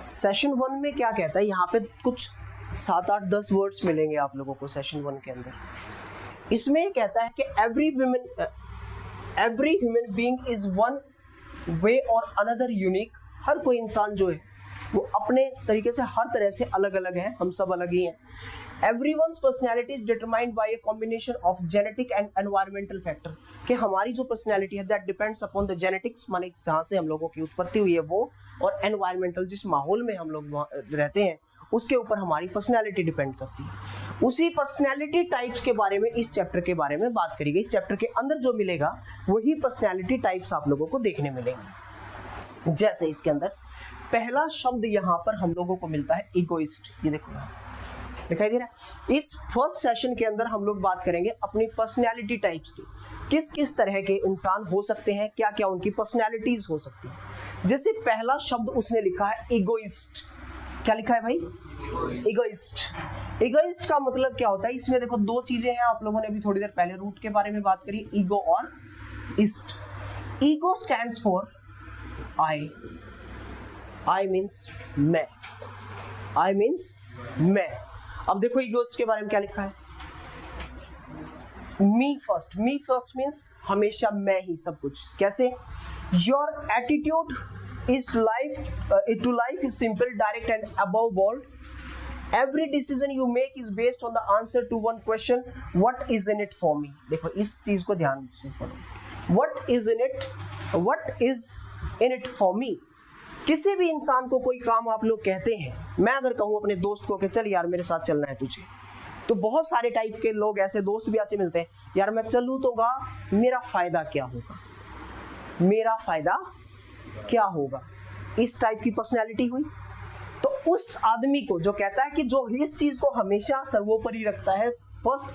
सेशन 1 में क्या कहता है, यहाँ पे कुछ 7, 8, 10 वर्ड्स मिलेंगे आप लोगों को सेशन 1 के अंदर। इसमें कहता है कि every human being is one way और अनदर यूनिक। हर कोई इंसान जो है वो अपने तरीके से हर तरह से अलग अलग है, हम सब अलग ही हैं। Everyone's personality is determined by a combination of genetic and environmental factor। कि हमारी जो पर्सनैलिटी है that depends upon the genetics, माने जहाँ से हम लोगों की उत्पत्ति हुई है वो, और environmental जिस माहौल में हम लोग रहते हैं उसके ऊपर हमारी पर्सनैलिटी डिपेंड करती है। उसी पर्सनैलिटी टाइप्स के बारे में इस चैप्टर के बारे में बात करी गई। इस चैप्टर के अंदर जो मिलेगा वही पर्सनैलिटी टाइप्स आप लोगों को देखने मिलेंगे। जैसे इसके अंदर पहला शब्द यहाँ पर हम लोगों को मिलता है इगोइस्ट। ये देखो दिखाई दे रहा है। इस फर्स्ट सेशन के अंदर हम लोग बात करेंगे अपनी पर्सनैलिटी टाइप्स की, किस किस तरह के इंसान हो सकते हैं, क्या क्या उनकी पर्सनैलिटीज हो सकती हैं। जैसे पहला शब्द उसने लिखा है इगोइस्ट। क्या लिखा है भाई? इगोइस्ट। इगोइस्ट का मतलब क्या होता है? इसमें देखो दो चीजें हैं, आप लोगों ने अभी थोड़ी देर पहले रूट के बारे में बात करी, ईगो और east. Ego stands for I. I means मैं, आई मीन्स मैं। अब देखो ईगोइस्ट के बारे में क्या लिखा है, me first. Me first means हमेशा मैं ही सब कुछ। कैसे? Your attitude is life to life is simple, direct and above board. Every decision you make is based on the answer to one question, what is in it for me. देखो इस चीज को ध्यान से पढ़ो, what is in it for me. किसी भी इंसान को कोई काम आप लोग कहते हैं, मैं अगर कहूँ अपने दोस्त को कि चल यार मेरे साथ चलना है तुझे, तो बहुत सारे टाइप के लोग ऐसे दोस्त भी ऐसे मिलते हैं, यार मैं चलूँ तो मेरा फायदा क्या होगा, मेरा फायदा क्या होगा। इस टाइप की पर्सनैलिटी हुई। तो उस आदमी को जो कहता है कि जो इस चीज को हमेशा सर्वोपरि रखता है, फर्स्ट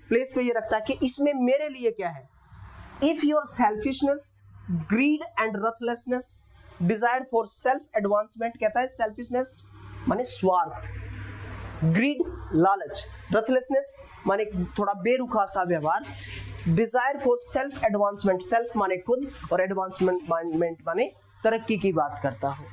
प्लेस पे ये रखता है कि इसमें मेरे लिए क्या है। If your selfishness, greed and ruthlessness, desire for self advancement, कहता है सेल्फिशनेस माने स्वार्थ, ग्रीड लालच, रथलेसनेस माने थोड़ा बेरुखा सा व्यवहार, Dzire for self advancement, self माने खुद और एडवांसमेंट माने तरक्की की बात करता हो।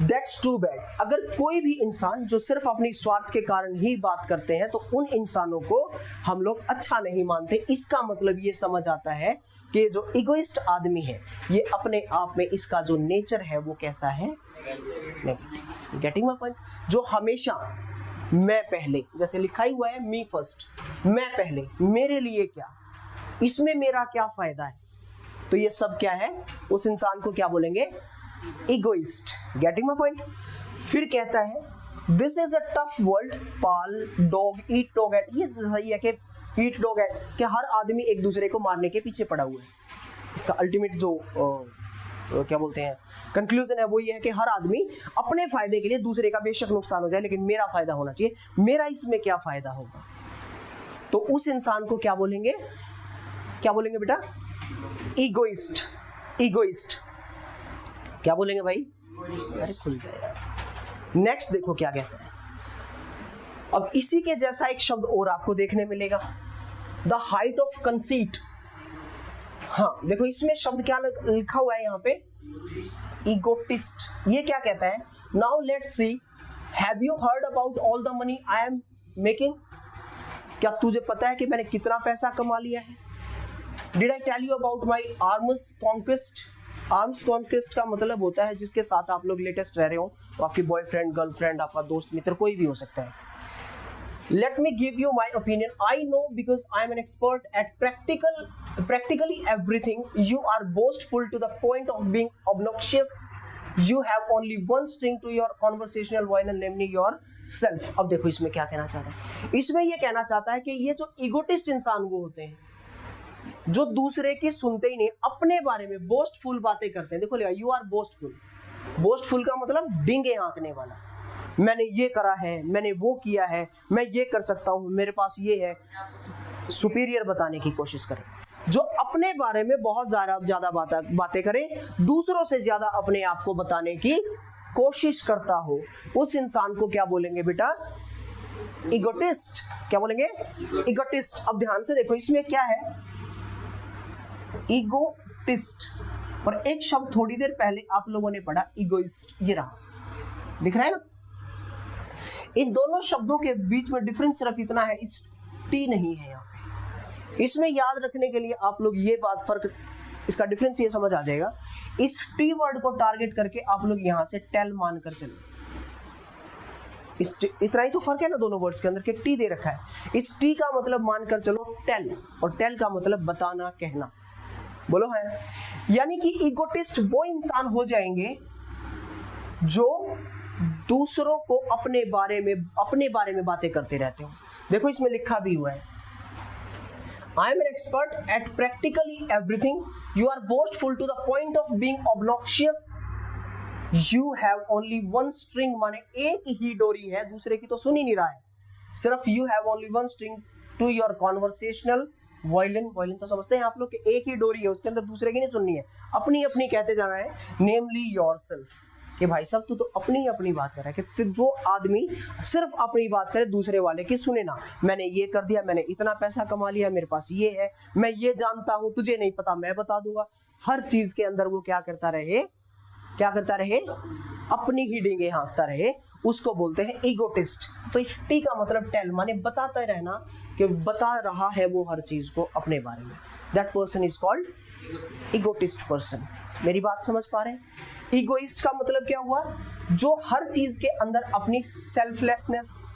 That's too bad. अगर कोई भी इंसान जो सिर्फ अपनी स्वार्थ के कारण ही बात करते हैं तो उन इंसानों को हम लोग अच्छा नहीं मानते। इसका मतलब ये समझ आता है कि जो इगोइस्ट आदमी है ये अपने आप में इसका जो नेचर है वो कैसा है, नेगेटिव। Getting my point? जो हमेशा मैं पहले, जैसे लिखा ही हुआ है मी फर्स्ट, मैं पहले, मेरे लिए क्या, इसमें मेरा क्या फायदा है, तो ये सब क्या है, उस इंसान को क्या बोलेंगे, इगोइस्ट। Getting my point? फिर कहता है this is a tough world, pal dog eat dog ate, ये सही है कि ईट डॉग एट, कि हर आदमी एक दूसरे को मारने के पीछे पड़ा हुआ है। इसका अल्टीमेट जो क्या बोलते हैं कंक्लूजन है वो ये है कि हर आदमी अपने फायदे के लिए, दूसरे का बेशक नुकसान हो जाए लेकिन मेरा फायदा होना चाहिए, मेरा इसमें क्या फायदा होगा, तो उस इंसान को क्या बोलेंगे, क्या बोलेंगे बेटा, ईगोइस्ट। ईगोइस्ट क्या बोलेंगे भाई, अरे खुल जाए यार। नेक्स्ट देखो क्या कहता है, अब इसी के जैसा एक शब्द और आपको देखने मिलेगा, द हाइट ऑफ कंसीट। हाँ देखो इसमें शब्द क्या लिखा हुआ है यहाँ पे, ईगोटिस्ट। ये क्या कहता है, now let's see, have you heard about all the money I am making, क्या तुझे पता है कि मैंने कितना पैसा कमा लिया है। Did I tell you about my arms conquest. Arms conquest का मतलब होता है जिसके साथ आप लोग लेटेस्ट रह रहे हो, तो आपकी बॉयफ्रेंड, गर्लफ्रेंड, आपका दोस्त, मित्र, कोई भी हो सकता है। Let me give you my opinion. I know because I am an expert at practically everything. You are boastful to the point of being obnoxious. You have only one string to your conversational violin, namely yourself. अब देखो इसमें क्या कहना चाहता है, इसमें ये कहना चाहता है कि ये जो ईगोटिस्ट इंसान वो होते हैं जो दूसरे की सुनते ही नहीं, अपने बारे में बोस्टफुल बातें करते हैं। देखो लिखा, यू आर बोस्टफुल। बोस्टफुल का मतलब डींगे हाँकने वाला, मैंने ये करा है, मैंने वो किया है, मैं ये कर सकता हूँ, मेरे पास ये है, सुपीरियर बताने की कोशिश करें। जो अपने बारे में बहुत ज्यादा बातें करे, दूसरों से ज्यादा अपने आप को बताने की कोशिश करता हो, उस इंसान को क्या बोलेंगे बेटा, ईगोटिस्ट। क्या बोलेंगे, ईगोटिस्ट। अब ध्यान से देखो इसमें क्या है, ईगोटिस्ट, और एक शब्द थोड़ी देर पहले आप लोगों ने पढ़ा ईगोइस्ट, ये रहा, दिख रहा है ना। इन दोनों शब्दों के बीच में डिफरेंस सिर्फ इतना है, इस टी नहीं है यहाँ पे। इसमें याद रखने के लिए आप लोग ये बात, फर्क, इसका डिफरेंस ये समझ आ जाएगा। इस टी वर्ड को टारगेट करके आप लोग यहाँ से टेल मानकर चलो, इतना ही तो फर्क है ना दोनों वर्ड्स के अंदर, के टी दे रखा है, इस टी का मतलब मानकर चलो टेल, और टेल का मतलब बताना, कहना, बोलो है ना। यानी कि ईगोटिस्ट वो इंसान हो जाएंगे जो दूसरों को अपने बारे में बातें करते रहते हो। देखो इसमें लिखा भी हुआ है, I am an expert at practically everything, you are boastful to the point of being obnoxious, you have only one string, माने एक ही डोरी है, दूसरे की तो सुन ही नहीं रहा है, सिर्फ you have only one string to your conversational violin. Violin तो समझते हैं आप लोग कि एक ही डोरी है, उसके अंदर दूसरे की नहीं सुननी है, अपनी अपनी कहते जाना है, नेमली योरसेल्फ, कि भाई साहब तू तो अपनी अपनी बात कर रहा है, कि जो आदमी सिर्फ अपनी बात करे, दूसरे वाले की सुने ना। मैंने ये कर दिया, मैंने इतना पैसा कमा लिया, मेरे पास ये है, मैं ये जानता हूं, तुझे नहीं पता, मैं बता दूंगा। हर चीज के अंदर वो क्या करता रहे, अपनी ही डींगे हाँकता रहे, उसको बोलते हैं ईगोटिस्ट। तो इस टी का मतलब टेल, माने बताता रहना, कि बता रहा है वो हर चीज को अपने बारे में। That person is called egotist person. मेरी बात समझ पा रहे हैं? ईगोइस्ट का मतलब क्या हुआ, जो हर चीज के अंदर अपनी सेल्फलेसनेस,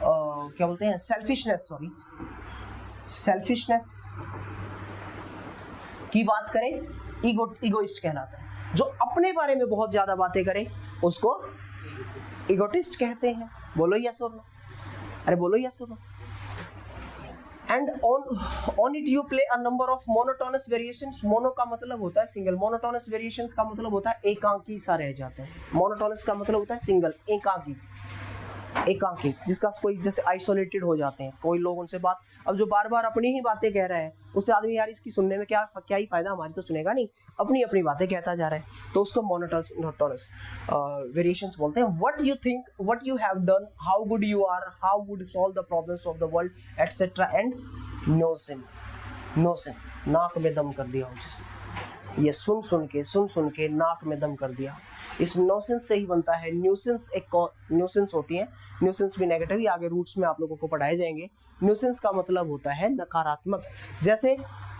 क्या बोलते हैं, सेल्फिशनेस की बात करें, ईगोइस्ट कहलाता है। जो अपने बारे में बहुत ज्यादा बातें करे उसको ईगोटिस्ट कहते हैं। बोलो यस और नो, अरे बोलो यस और no. And on it you play a number of monotonous variations. Mono का मतलब होता है सिंगल, मोनोटोनस वेरिएशंस का मतलब होता है एकांकी सा रह जाता है। मोनोटोनस का मतलब होता है सिंगल, एकांकी, जिसका कोई जैसे आइसोलेटेड हो जाते हैं कोई लोग, उनसे बात, अब जो बार बार अपनी ही बातें कह रहा है, उससे आदमी यार इसकी सुनने में क्या ही फायदा, हमारी तो सुनेगा नहीं, अपनी अपनी बातें कहता जा रहा है, तो उसको मोनोटोनस वेरिएशंस बोलते हैं। What you think, what you have done, how good you are, how would solve the problems of the world, etcetera and notion. नाक में दम कर दिया हो जिसने, ये सुन के नाक में दम कर दिया। इस नोसेंस से ही बनता है न्यूसेंस। एक न्यूसेंस होती है, न्यूसेंस भी नेगेटिव ही आगे रूट्स में आप लोगों को पढ़ाए जाएंगे। न्यूसेंस का मतलब होता है नकारात्मक। जैसे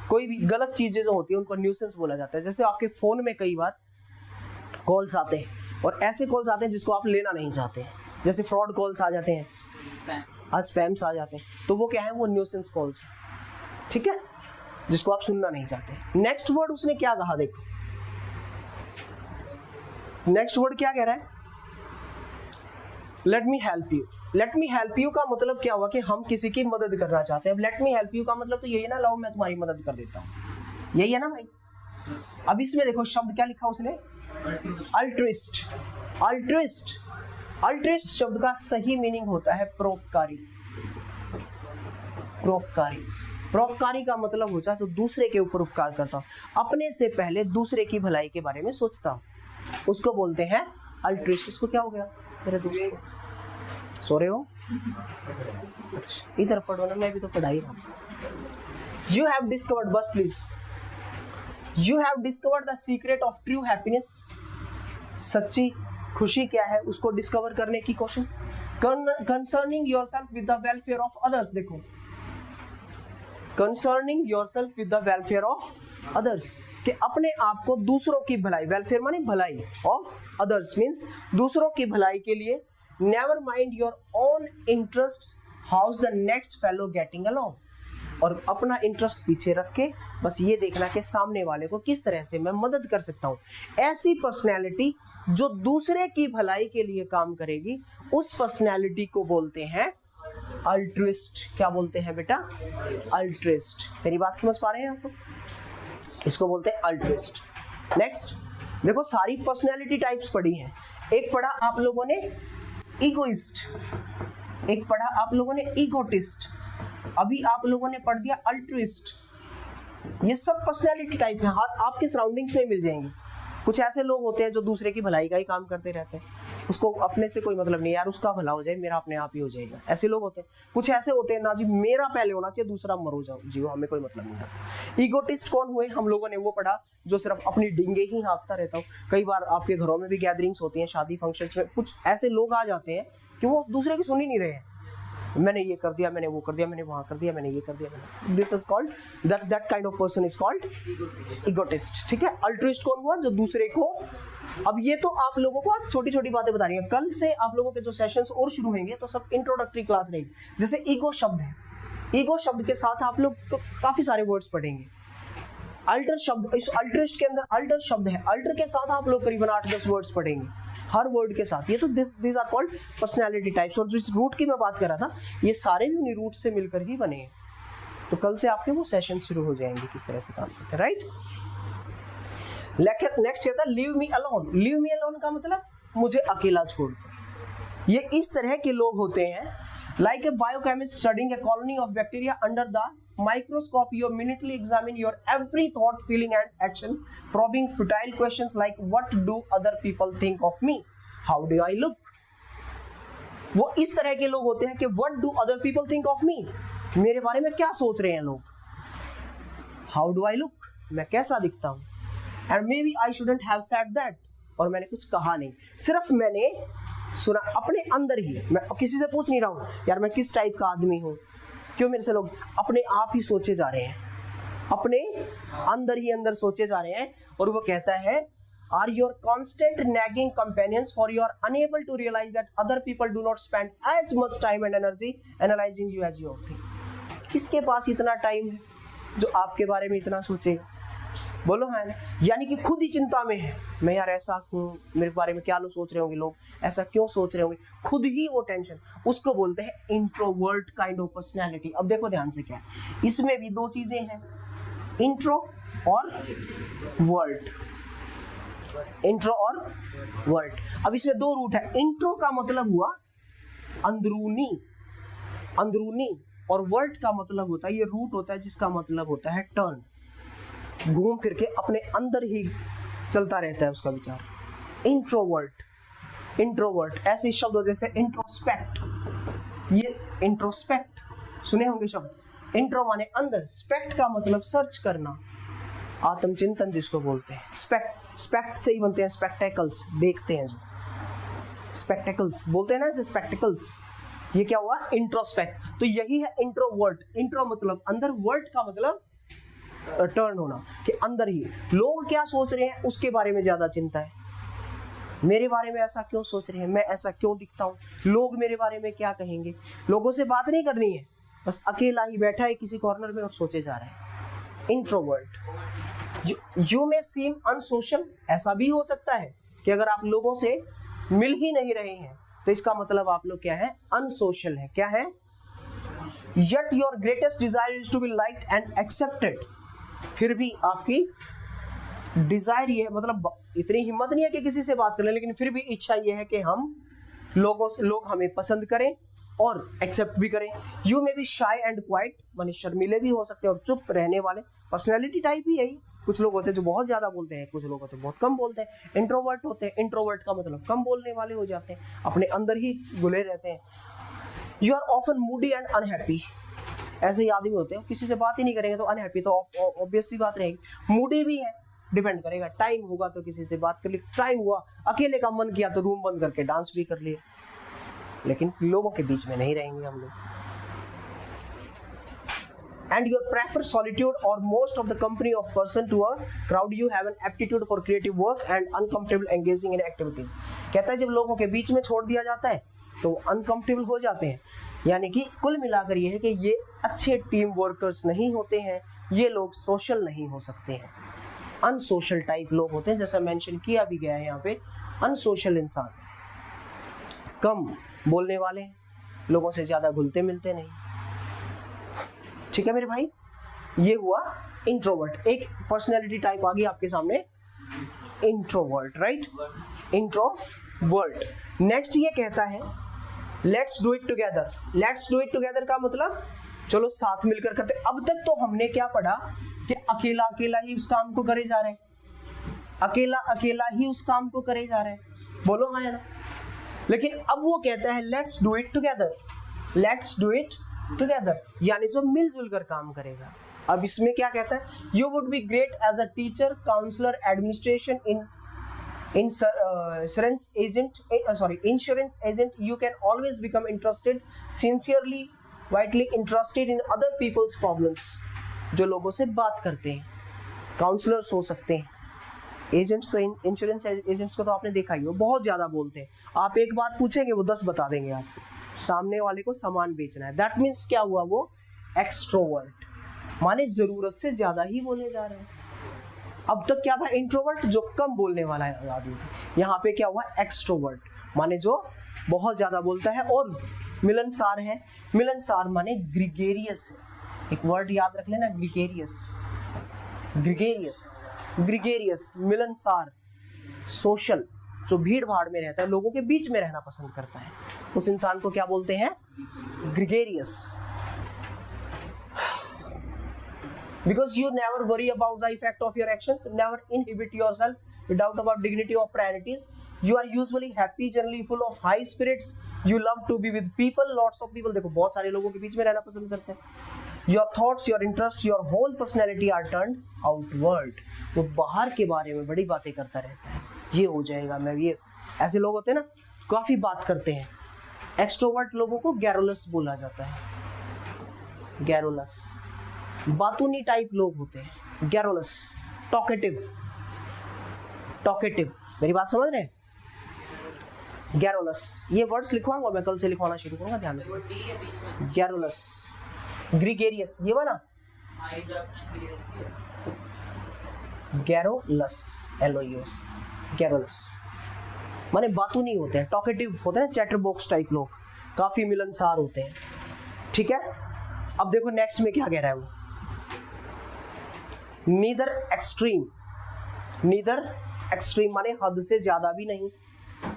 कोई भी गलत चीजें जो होती है उनको न्यूसेंस बोला जाता है। जैसे आपके फोन में कई बार कॉल्स आते हैं और ऐसे कॉल्स आते हैं जिसको आप लेना नहीं चाहते, जैसे फ्रॉड कॉल्स आ जाते हैं, स्पैम्स आ जाते हैं, तो वो क्या है, वो न्यूसेंस कॉल्स है, ठीक है, जिसको आप सुनना नहीं चाहते। नेक्स्ट वर्ड उसने क्या कहा, देखो नेक्स्ट वर्ड क्या कह रहा है, let me help you. Let me help you का मतलब क्या हुआ कि हम किसी की मदद करना चाहते हैं। अब लेट मी हेल्प यू का मतलब तो यही ना, लाओ मैं तुम्हारी मदद कर देता हूँ, यही है ना भाई। अब इसमें देखो शब्द क्या लिखा उसने, अल्ट्रिस्ट। अल्ट्रिस्ट, अल्ट्रिस्ट शब्द का सही मीनिंग होता है परोपकारी। परोपकारी, परोपकारी का मतलब होता है तो दूसरे के ऊपर उपकार करता हूँ, अपने से पहले दूसरे की भलाई के बारे में सोचता हूँ, उसको बोलते हैं अल्ट्रिस्ट। इसको क्या हो गया मेरे दोस्त, सो रहे हो? अच्छा इधर पढ़ो ना, मैं भी तो पढ़ाई रहा हूँ। यू हैव डिस्कवर्ड, बस please, you have discovered the secret of true happiness. सच्ची खुशी क्या है उसको डिस्कवर करने की कोशिश। Concerning yourself with the welfare of others. देखो, concerning yourself with the welfare of others, कि अपने आप को दूसरों की भलाई, वेलफेयर माने भलाई, ऑफ अदर्स मीन्स दूसरों की भलाई के लिए। Never mind your own interest, house the next fellow getting along, और अपना इंटरेस्ट पीछे रख के बस ये देखना कि सामने वाले को किस तरह से मैं मदद कर सकता हूँ। ऐसी पर्सनैलिटी जो दूसरे की भलाई के लिए काम करेगी, उस पर्सनैलिटी को बोलते हैं अल्ट्रिस्ट। क्या बोलते हैं बेटा? अल्ट्रिस्ट। मेरी बात समझ पा रहे हैं आप? इसको बोलते हैं अल्ट्रिस्ट। नेक्स्ट देखो, सारी पर्सनैलिटी टाइप्स पढ़ी हैं। एक पढ़ा आप लोगों ने ईगोइस्ट, एक पढ़ा आप लोगों ने ईगोटिस्ट, अभी आप लोगों ने पढ़ दिया अल्ट्रिस्ट। ये सब पर्सनैलिटी टाइप है, आपके सराउंडिंग्स में मिल जाएंगे। कुछ ऐसे लोग होते हैं जो दूसरे की भलाई का ही काम करते रहते हैं, उसको अपने से कोई मतलब नहीं, यार उसका भला हो जाए मेरा अपने आप ही हो जाएगा, ऐसे लोग होते हैं। कुछ ऐसे होते हैं ना जी, मेरा पहले होना चाहिए, दूसरा मरो जाओ जियो, हमें कोई मतलब नहीं आता। ईगोटिस्ट कौन हुए? हम लोगों ने वो पढ़ा जो सिर्फ अपनी डिंगे ही हाँकता रहता हूँ। कई बार आपके घरों में भी गैदरिंग्स होती हैं, शादी फंक्शंस में, कुछ ऐसे लोग आ जाते हैं कि वो दूसरे की सुन ही नहीं रहे हैं। मैंने ये कर दिया, मैंने वो कर दिया, मैंने वहाँ कर दिया, मैंने ये कर दिया, मैंने, this is called, that kind of person is called egotist. ठीक है। अल्ट्रिस्ट कौन हुआ? जो दूसरे को, अब ये तो आप लोगों को आज छोटी छोटी बातें बता रही है, कल से आप लोगों के जो सेशंस और शुरू होंगे तो सब इंट्रोडक्टरी क्लास रहेगी। जैसे ईगो शब्द है, ईगो शब्द के साथ आप लोग तो काफी सारे वर्ड्स पढ़ेंगे। अल्टर शब्द, इस अल्ट्रिस्ट के अंदर अल्टर शब्द है, अल्टर के साथ आप लोग करीबन 8-10 वर्ड्स पढ़ेंगे हर वर्ड के साथ। ये तो this are called personality types. और जो इस रूट की मैं बात कर रहा था, ये सारे भी उन्हीं रूट से मिलकर ही बने हैं। तो कल से आपके वो सेशन शुरू हो जाएंगे किस तरह से काम करते हैं, राइट। नेक्स्ट कहता है leave me alone. Leave me alone का मतलब मुझे अकेला छोड़ दो। ये इस तरह के लोग होते हैं, like a biochemist studying a colony of bacteria under the microscope, you minutely examine your every thought, feeling and action, probing futile questions like what do other people think of me, how do I look। वो इस तरह के लोग होते हैं कि what do other people think of me, मेरे बारे में क्या सोच रहे हैं लोग, how do I look, मैं कैसा दिखता हूँ, and maybe I shouldn't have said that, और मैंने कुछ कहा नहीं, सिर्फ मैंने सुना अपने अंदर ही। मैं किसी से पूछ नहीं रहा हूँ यार मैं किस टाइप का आदमी हूँ, क्यों मेरे से लोग अपने आप ही सोचे जा रहे हैं, अपने अंदर ही अंदर सोचे जा रहे हैं। और वो कहता है are your constant nagging companions for you are unable to realise that other people do not spend as much time and energy analysing you as you think. किसके पास इतना टाइम है जो आपके बारे में इतना सोचेगा? बोलो हाँ ना। यानी कि खुद ही चिंता में है, मैं यार ऐसा हूँ, मेरे बारे में क्या लोग सोच रहे होंगे, लोग ऐसा क्यों सोच रहे होंगे, खुद ही वो टेंशन। उसको बोलते हैं इंट्रोवर्ट काइंड ऑफ पर्सनैलिटी। अब देखो ध्यान से क्या है, इसमें भी दो चीजें हैं, इंट्रो और वर्ड। इंट्रो और वर्ड। अब इसमें दो रूट है। इंट्रो का मतलब हुआ अंदरूनी, अंदरूनी, और वर्ड का मतलब होता है, ये रूट होता है जिसका मतलब होता है टर्न, घूम फिर के अपने अंदर ही चलता रहता है उसका विचार। Introvert, introvert. ऐसे शब्द होते जैसे इंट्रोस्पेक्ट, ये इंट्रोस्पेक्ट सुने होंगे शब्द। इंट्रो माने अंदर, स्पेक्ट का मतलब सर्च करना, आत्मचिंतन जिसको बोलते हैं। स्पेक्ट, स्पेक्ट से ही बनते हैं स्पेक्टेकल्स, देखते हैं जो, स्पेक्टेकल्स बोलते हैं ना ऐसे स्पेक्टेकल्स। ये क्या हुआ? इंट्रोस्पेक्ट। तो यही है इंट्रोवर्ट। इंट्रो मतलब अंदर, वर्ट का मतलब टर्न होना, कि अंदर ही लोग क्या सोच रहे हैं उसके बारे में ज्यादा चिंता है। मेरे बारे में ऐसा क्यों सोच रहे हैं, मैं ऐसा क्यों दिखता हूँ, लोग मेरे बारे में क्या कहेंगे। लोगों से बात नहीं करनी है, बस अकेला ही बैठा है किसी कॉर्नर में और सोचे जा रहे हैं। Introvert. You may seem unsocial. ऐसा भी हो सकता है कि अगर आप लोगों से मिल ही नहीं रहे हैं, तो इसका मतलब आप लोग क्या है, अनसोशल है। क्या है, yet your greatest desire is to be liked and accepted, फिर भी आपकी डिजायर ये है, मतलब इतनी हिम्मत नहीं है कि किसी से बात कर ले, लेकिन फिर भी इच्छा ये है कि हम लोग हमें पसंद करें और एक्सेप्ट भी करें। यू मे बी शाई एंड क्वाइट, माने शर्मीले भी हो सकते हैं और चुप रहने वाले। पर्सनैलिटी टाइप ही यही, कुछ लोग होते हैं जो बहुत ज्यादा बोलते हैं, कुछ लोग होते हैं बहुत कम बोलते हैं। इंट्रोवर्ट होते हैं, इंट्रोवर्ट का मतलब कम बोलने वाले हो जाते हैं, अपने अंदर ही घुले रहते हैं। You are often moody and unhappy, ऐसे ही आदमी होते हैं किसी से बात ही नहीं करेंगे तो अनहैप्पी तो ऑब्वियस सी बात रहेगी। मूडी भी है, डिपेंड करेगा, टाइम होगा तो किसी से बात कर ली, टाइम हुआ अकेले का मन किया तो रूम बंद करके डांस भी कर लिए, लेकिन लोगों के बीच में नहीं रहेंगे हम लोग। And you prefer solitude or most of the company of person to a crowd. You have an aptitude for creative work and uncomfortable engaging in activities. कहता है जब लोगों के बीच में छोड़ दिया जाता है तो अनकंफर्टेबल हो जाते हैं, यानी कि कुल मिलाकर ये है कि ये अच्छे टीम वर्कर्स नहीं होते हैं, ये लोग सोशल नहीं हो सकते हैं, अनसोशल टाइप लोग होते हैं। जैसा मेंशन किया भी गया है यहाँ पे, अनसोशल इंसान, कम बोलने वाले हैं, लोगों से ज़्यादा घुलते मिलते नहीं। ठीक है मेरे भाई, ये हुआ इंट्रोवर्ट। एक पर्सनैलिटी टाइप आ गई आपके सामने, इंट्रोवर्ट, राइट, इंट्रोवर्ट। नेक्स्ट ये कहता है let's do it together. Let's do it together का मतलब चलो साथ मिलकर करते। अब तक तो हमने क्या पढ़ा कि अकेला अकेला ही उस काम को करे जा रहे हैं, अकेला अकेला ही उस काम को करे जा रहे हैं, बोलो हाँ या ना। लेकिन अब वो कहता है let's do it together, let's do it together, यानी जो मिलजुल कर काम करेगा। अब इसमें क्या कहता है, you would be great as a teacher, counsellor, administration, insurance agent. You can always become interested, sincerely, vitally interested in other people's problems. जो लोगों से बात करते हैं, काउंसलर्स हो सकते हैं, एजेंट्स तो इंश्योरेंस एजेंट्स को तो आपने देखा ही हो, बहुत ज़्यादा बोलते हैं। आप एक बात पूछेंगे वो 10 बता देंगे आपको, सामने वाले को सामान बेचना है। दैट मीन्स क्या हुआ, वो एक्सट्रोवर्ट, माने ज़रूरत से ज़्यादा ही बोले जा रहे हैं। अब तक क्या था, इंट्रोवर्ट, जो कम बोलने वाला आदमी था। यहाँ पे क्या हुआ, एक्सट्रोवर्ट, माने जो बहुत ज़्यादा बोलता है और मिलनसार है। मिलनसार माने ग्रिगेरियस है, एक वर्ड याद रख लेना, ग्रिगेरियस, ग्रिगेरियस, ग्रिगेरियस, मिलनसार, सोशल, जो भीड़ भाड़ में रहता है, लोगों के बीच में रहना पसंद करता है, उस इंसान को क्या बोलते हैं, gregarious. Because you never worry about the effect of your actions, never inhibit yourself, without about dignity or priorities. You are usually happy, generally full of high spirits. You love to be with people, lots of people. देखो बहुत सारे लोगों के बीच में रहना पसंद करते हैं। Your thoughts, your interests, your whole personality are turned outward. वो बाहर के बारे में बड़ी बातें करता रहता है, ये हो जाएगा, मैं ये, ऐसे लोग होते हैं ना, काफ़ी बात करते हैं। एक्सट्रोवर्ट लोगों को गैरोलस बोला जाता है, गैरोलस, बातूनी टाइप लोग होते हैं, गैरोलस, टॉकेटिव, टॉकेटिव, मेरी बात समझ रहे हैं, गैरोलस। ये वर्ड्स लिखवाऊंगा मैं, कल से लिखवाना शुरू करूंगा, ध्यान में, गैरोलस, ग्रिगेरियस, ये वाला गैरोलस, LOUS, गैरोलस माने बातूनी होते हैं, टॉकेटिव होते हैं, चैटर बॉक्स टाइप लोग, काफी मिलनसार होते हैं। ठीक है, अब देखो नेक्स्ट में क्या कह रहा है वो, नीदर एक्सट्रीम, नीदर एक्सट्रीम माने हद से ज्यादा भी नहीं,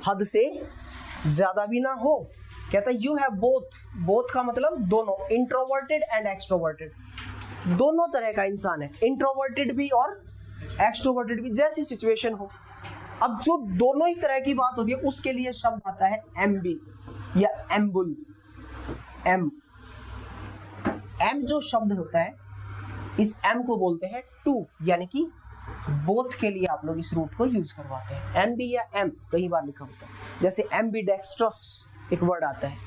हद से ज्यादा भी ना हो। कहता है यू हैव बोथ, बोथ का मतलब दोनों, इंट्रोवर्टेड एंड एक्सट्रोवर्टेड, दोनों तरह का इंसान है, इंट्रोवर्टेड भी और एक्सट्रोवर्टेड भी, जैसी सिचुएशन हो। अब जो दोनों ही तरह की बात होती है उसके लिए शब्द आता है एम्बी या एम्बुल। एम जो शब्द होता है, इस एम को बोलते हैं टू, यानी कि बोथ के लिए आप लोग इस रूट को यूज करवाते हैं। एम्बी या एम कई बार लिखा होता है, जैसे एम्बीडेक्स्ट्रस एक वर्ड आता है,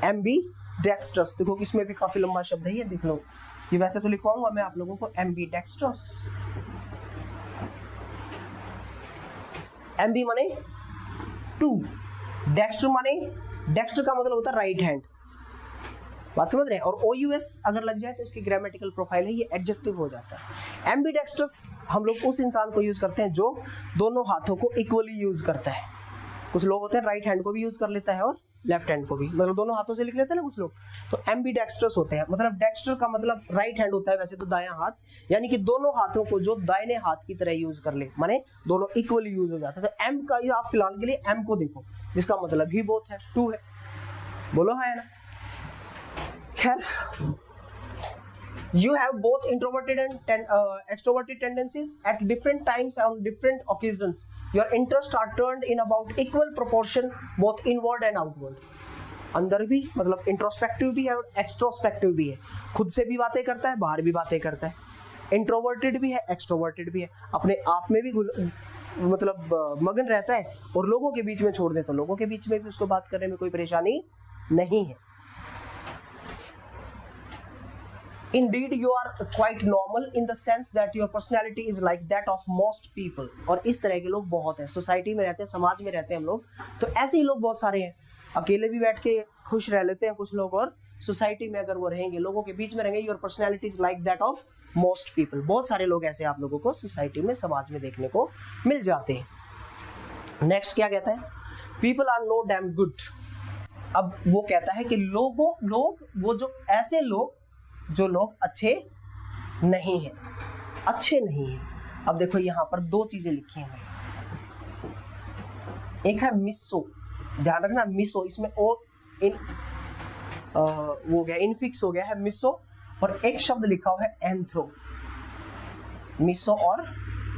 एम्बीडेक्स्ट्रस, देखो इसमें भी काफी लंबा शब्द है, ये देख लो, ये वैसे तो लिखवाऊंगा मैं आप लोगों को, एम्बीडेक्स्ट्रस। एम्बी माने टू, डेक्स्टर माने, डेक्स्टर का मतलब होता है राइट हैंड, बात समझ रहे हैं। और OUS अगर लग जाए तो इसकी ग्रामेटिकल प्रोफाइल है, ये एडजेक्टिव हो जाता है। एम्बीडेक्स्ट्रस हम लोग उस इंसान को यूज करते हैं जो दोनों हाथों को इक्वली यूज करता है, कुछ लोग होते हैं राइट हैंड को भी यूज कर लेता है और लेफ्ट हैंड को भी, मतलब दोनों हाथों से लिख लेते हैं ना कुछ लोग, तो एम्बीडेक्स्ट्रस होते हैं। मतलब डेक्स्टर का मतलब राइट हैंड होता है वैसे तो दायां हाथ, यानी कि दोनों हाथों को जो दाहिने हाथ की तरह यूज कर ले, माने दोनों इक्वली यूज हो जाता है। तो एम का आप फिलहाल के लिए एम को देखो, जिसका मतलब ही बोथ है, टू है, बोलो हाँ है ना। खैर, you have both introverted and extroverted tendencies at different times on different occasions. Your interests are turned in about equal proportion both inward and outward. अंदर भी मतलब इंट्रोस्पेक्टिव भी है और एक्सट्रोस्पेक्टिव भी है, खुद से भी बातें करता है, बाहर भी बातें करता है, इंट्रोवर्टेड भी है, एक्सट्रोवर्टेड भी है, अपने आप में भी मतलब मगन रहता है और लोगों के बीच में छोड़ दे तो लोगों के बीच में भी उसको बात करने में कोई परेशानी नहीं है। Indeed, you are quite normal in the sense that your personality is like that of most people. और इस तरह के लोग बहुत हैं, सोसाइटी में रहते हैं, समाज में रहते हैं हम लोग, तो ऐसे ही लोग बहुत सारे हैं। अकेले भी बैठ के खुश रह लेते हैं कुछ लोग, और सोसाइटी में अगर वो रहेंगे, लोगों के बीच में रहेंगे, your personality is like that of most people. बहुत सारे लोग ऐसे आप लोगों को सोसाइटी में, समाज में देखने को मिल जाते हैं। नेक्स्ट क्या कहता है, people are no damn good. अब वो कहता है कि लोग वो जो ऐसे लोग जो लोग अच्छे नहीं हैं, अच्छे नहीं हैं। अब देखो यहाँ पर दो चीजें लिखी हैं, एक है मिसो, ध्यान रखना मिसो, इसमें ओ इन वो गया इनफिक्स हो गया है मिसो, और एक शब्द लिखा हुआ है एंथ्रो। मिसो और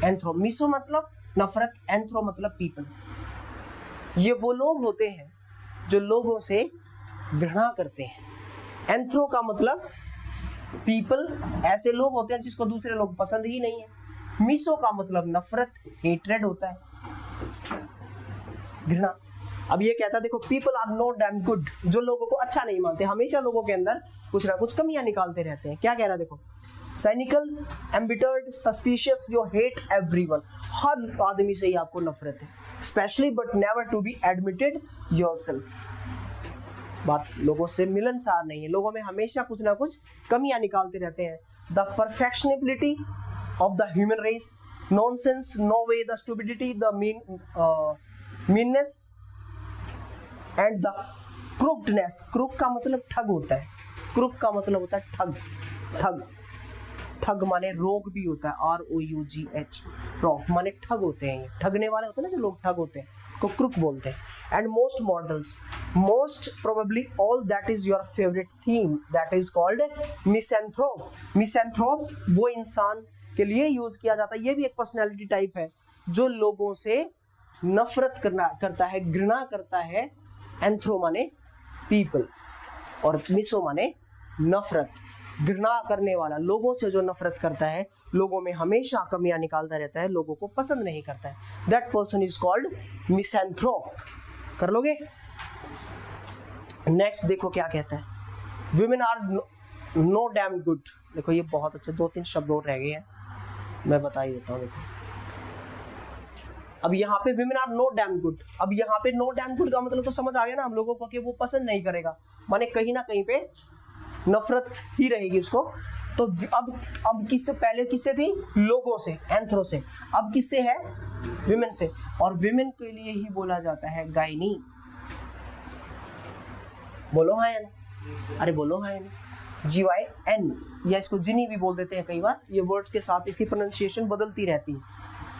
एंथ्रो, मिसो मतलब नफरत, एंथ्रो मतलब पीपल। ये वो लोग होते हैं जो लोगों से घृणा करते हैं। एंथ्रो का मतलब पीपल, ऐसे लोग होते हैं जिसको दूसरे लोग पसंद ही नहीं है। मिसो का मतलब नफरत, हेट्रेड होता है, घृणा। अब ये कहता है देखो, people are not damn good, जो लोगों को अच्छा नहीं मानते, हमेशा लोगों के अंदर कुछ ना कुछ कमियां निकालते रहते हैं। क्या कह रहा है देखो, cynical, embittered, suspicious, you hate everyone, हर आदमी से ही आपको नफरत है। Especially but never to be admitted yourself, बात लोगों से मिलनसार नहीं है, लोगों में हमेशा कुछ ना कुछ कमियां निकालते रहते हैं। The perfectibility of the human race, nonsense, no way, the stupidity, the meanness and the crookedness. Crook का मतलब ठग होता है, क्रुक का मतलब होता है ठग, ठग, ठग माने रोग भी होता है, ROUGH, रोग माने ठग होते हैं, ठगने वाले होते हैं ना जो लोग ठग होते हैं, को क्रुक बोलते हैं। And most models, most probably all that is your favourite theme, that is called misanthrope. Misanthrope वो इंसान के लिए यूज किया जाता है, ये भी एक पर्सनैलिटी टाइप है जो लोगों से नफरत करता है, घृणा करता है। एंथ्रो माने पीपल और मिसो माने नफरत, घृणा करने वाला, लोगों से जो नफरत करता है, लोगों में हमेशा कमियां निकालता रहता है, लोगों को पसंद नहीं करता है, that person is called misanthrope. कर लोगे? नेक्स्ट देखो क्या कहता है, women are no damn good. देखो ये बहुत अच्छे 2-3 शब्द और रह गए हैं, मैं बता ही देता हूँ। देखो अब यहाँ पे women are no damn good, अब यहाँ पे नो डैम गुड का मतलब तो समझ आ गया ना हम लोगों को कि वो पसंद नहीं करेगा, माने कहीं ना कहीं पे नफरत ही रहेगी उसको। तो अब किससे, पहले किससे थी, लोगों से, एंथ्रो से, अब किससे है, विमेन से। और विमेन के लिए ही बोला जाता है गायनी। बोलो हाँ या ना, अरे बोलो हाँ या ना, GYN, या इसको जिनी भी बोल देते हैं कई बार, ये वर्ड्स के साथ इसकी प्रोनाउंसिएशन बदलती रहती है,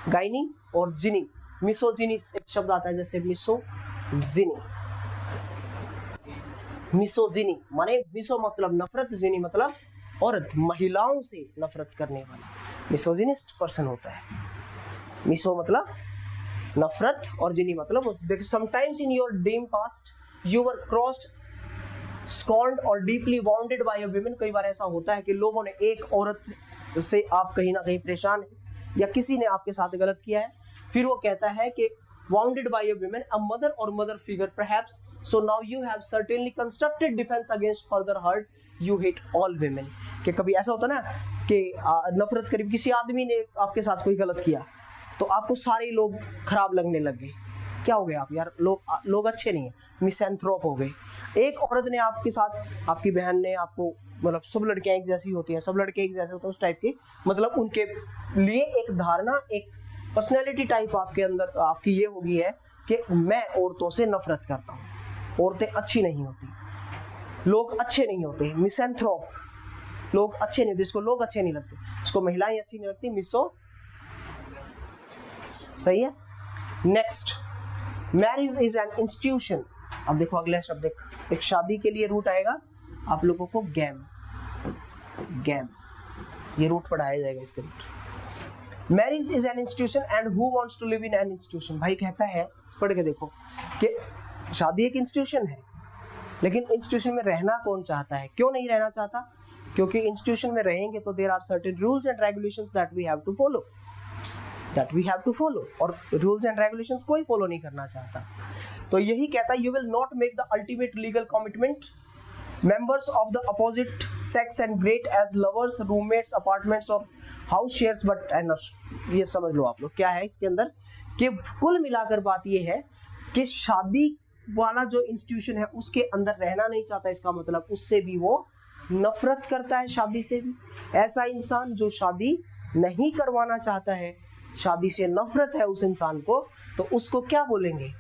गायनी और जिनी। मिसोजिनी एक शब्द आता है जैसे मिसोजिनी, मिसोजिनी माने मिसो मतलब नफरत, जिनी मतलब औरत, महिलाओं से नफरत करने वाला मिसोजिनिस्ट पर्सन होता है। मिसो मतलब नफरत और जिनी मतलब, देखो sometimes in your dream past you were crossed, scorned और deeply wounded by a woman. कई बार ऐसा होता है कि लोगों ने, एक औरत से आप कहीं ना कहीं परेशान हैं या किसी ने आपके साथ गलत किया है, फिर वो कहता है कि wounded by a woman, a mother or mother figure perhaps, so now you have certainly constructed defense against further hurt, you hate all women। कि कभी ऐसा होता ना कि नफरत करीब किसी आदमी ने आपके साथ कोई गलत किया तो आपको सारे लोग खराब लगने लग गए, क्या हो गया आप यार, लोग अच्छे नहीं है, मिसैंथ्रोप हो गए। एक औरत ने आपके साथ, आपकी बहन ने आपको, मतलब सब लड़कियां एक जैसी होती हैं, सब लड़के एक जैसे होते हैं, उस टाइप के, मतलब उनके लिए एक धारणा, एक पर्सनैलिटी टाइप आपके अंदर आपकी ये होगी है कि मैं औरतों से नफरत करता हूँ, औरतें अच्छी नहीं होती, लोग अच्छे नहीं होते, मिसैंथ्रोप, लोग अच्छे नहीं होते, जिसको लोग अच्छे नहीं लगते, जिसको महिलाएं अच्छी नहीं लगती, मिसो, सही है। Next, marriage is an institution. अब देखो अगला शब्द, एक शादी के लिए रूट आएगा आप लोगों को गैम, गैम, ये रूट पढ़ाया जाएगा इसके root. Marriage is an institution and who wants to live in an institution. भाई कहता है, पढ़ के देखो कि शादी एक इंस्टीट्यूशन है, लेकिन इंस्टीट्यूशन में रहना कौन चाहता है? क्यों नहीं रहना चाहता? क्योंकि इंस्टीट्यूशन में रहेंगे तो there are certain rules and regulations that we have to follow, और रूल्स एंड रेगुलेशंस कोई फॉलो नहीं करना चाहता। तो यही कहता है, you will not make the ultimate legal commitment members of the opposite sex and great as lovers, roommates, apartments और house shares but ये समझ लो आप लोग क्या है इसके अंदर, कि कुल मिलाकर बात ये है कि शादी वाला जो इंस्टीट्यूशन है उसके अंदर रहना नहीं चाहता, इसका मतलब उससे भी वो नफरत करता है, शादी से भी। ऐसा इंसान जो शादी नहीं करवाना चाहता है, शादी से नफरत है उस इंसान को, तो उसको क्या बोलेंगे?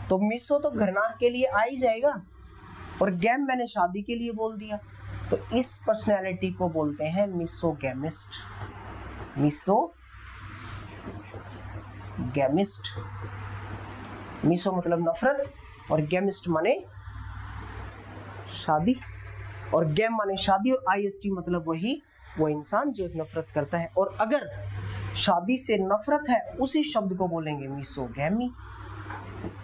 तो मिसो तो घरना के लिए आ ही जाएगा, और गैम मैंने शादी के लिए बोल दिया, तो इस पर्सनैलिटी को बोलते हैं मिसोगैमिस्ट। मिसोगैमिस्ट, मिसो मतलब नफरत और गैमिस्ट माने शादी, और गैम माने शादी, और आईएसटी मतलब वही वो इंसान जो नफरत करता है। और अगर शादी से नफरत है उसी शब्द को बोलेंगे मिसोगैमी,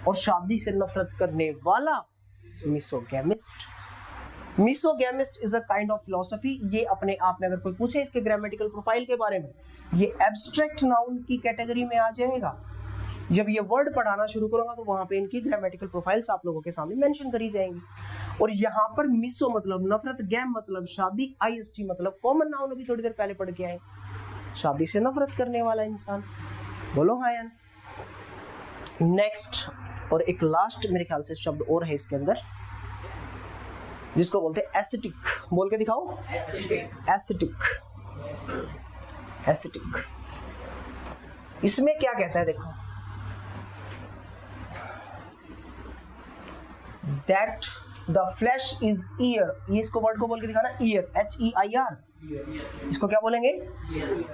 और शादी से नफरत करने वाला misogamist. Misogamist is a kind of philosophy. ये अपने आप में अगर कोई पूछे इसके ग्रामेटिकल प्रोफाइल के बारे में, ये एब्स्ट्रैक्ट नाउन की कैटेगरी में आ जाएगा। जब ये वर्ड पढ़ाना शुरू करूंगा तो वहां पे इनकी ग्रामेटिकल प्रोफाइल्स आप लोगों के सामने मेंशन करी जाएंगी। और यहाँ पर मिसो मतलब नफरत, गैम मतलब शादी, आईएसटी मतलब कॉमन नाउन, अभी थोड़ी देर पहले पढ़ के आए, शादी से नफरत करने वाला इंसान। बोलो हाँ या नेक्स्ट, और एक लास्ट मेरे ख्याल से शब्द और है इसके अंदर जिसको बोलते हैं एसिटिक। बोल के दिखाओ, एसिटिक। एसिटिक इसमें क्या कहता है देखो, that the flash is year. ये इसको वर्ड को बोल के दिखाना, ईयर, HEIR। इसको क्या बोलेंगे?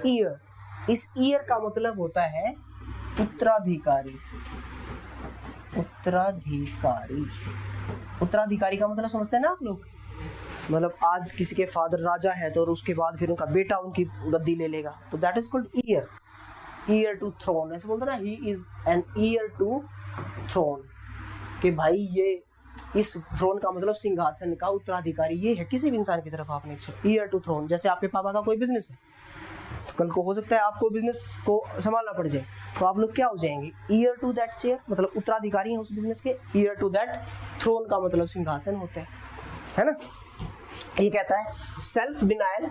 ईयर। इस ईयर का मतलब होता है उत्तराधिकारी। उत्तराधिकारी, उत्तराधिकारी का मतलब समझते हैं ना आप लोग? मतलब आज किसी के फादर राजा है तो उसके बाद फिर उनका बेटा उनकी गद्दी ले लेगा, तो that is called heir. Heir to throne, ऐसे बोलते ना, he is an heir to throne, कि भाई ये इस थ्रोन का मतलब सिंहासन का उत्तराधिकारी ये है किसी भी इंसान की तरफ आपने ईयर टू थ्रोन। जैसे आपके पापा का कोई बिजनेस है, तो कल को हो सकता है आपको बिजनेस को संभालना पड़ जाए, तो आप लोग क्या हो जाएंगे? ईयर टू दैट चेयर, मतलब उत्तराधिकारी हैं उस बिजनेस के। ईयर टू दैट थ्रोन का मतलब सिंहासन होता है ना? ये कहता है self denial,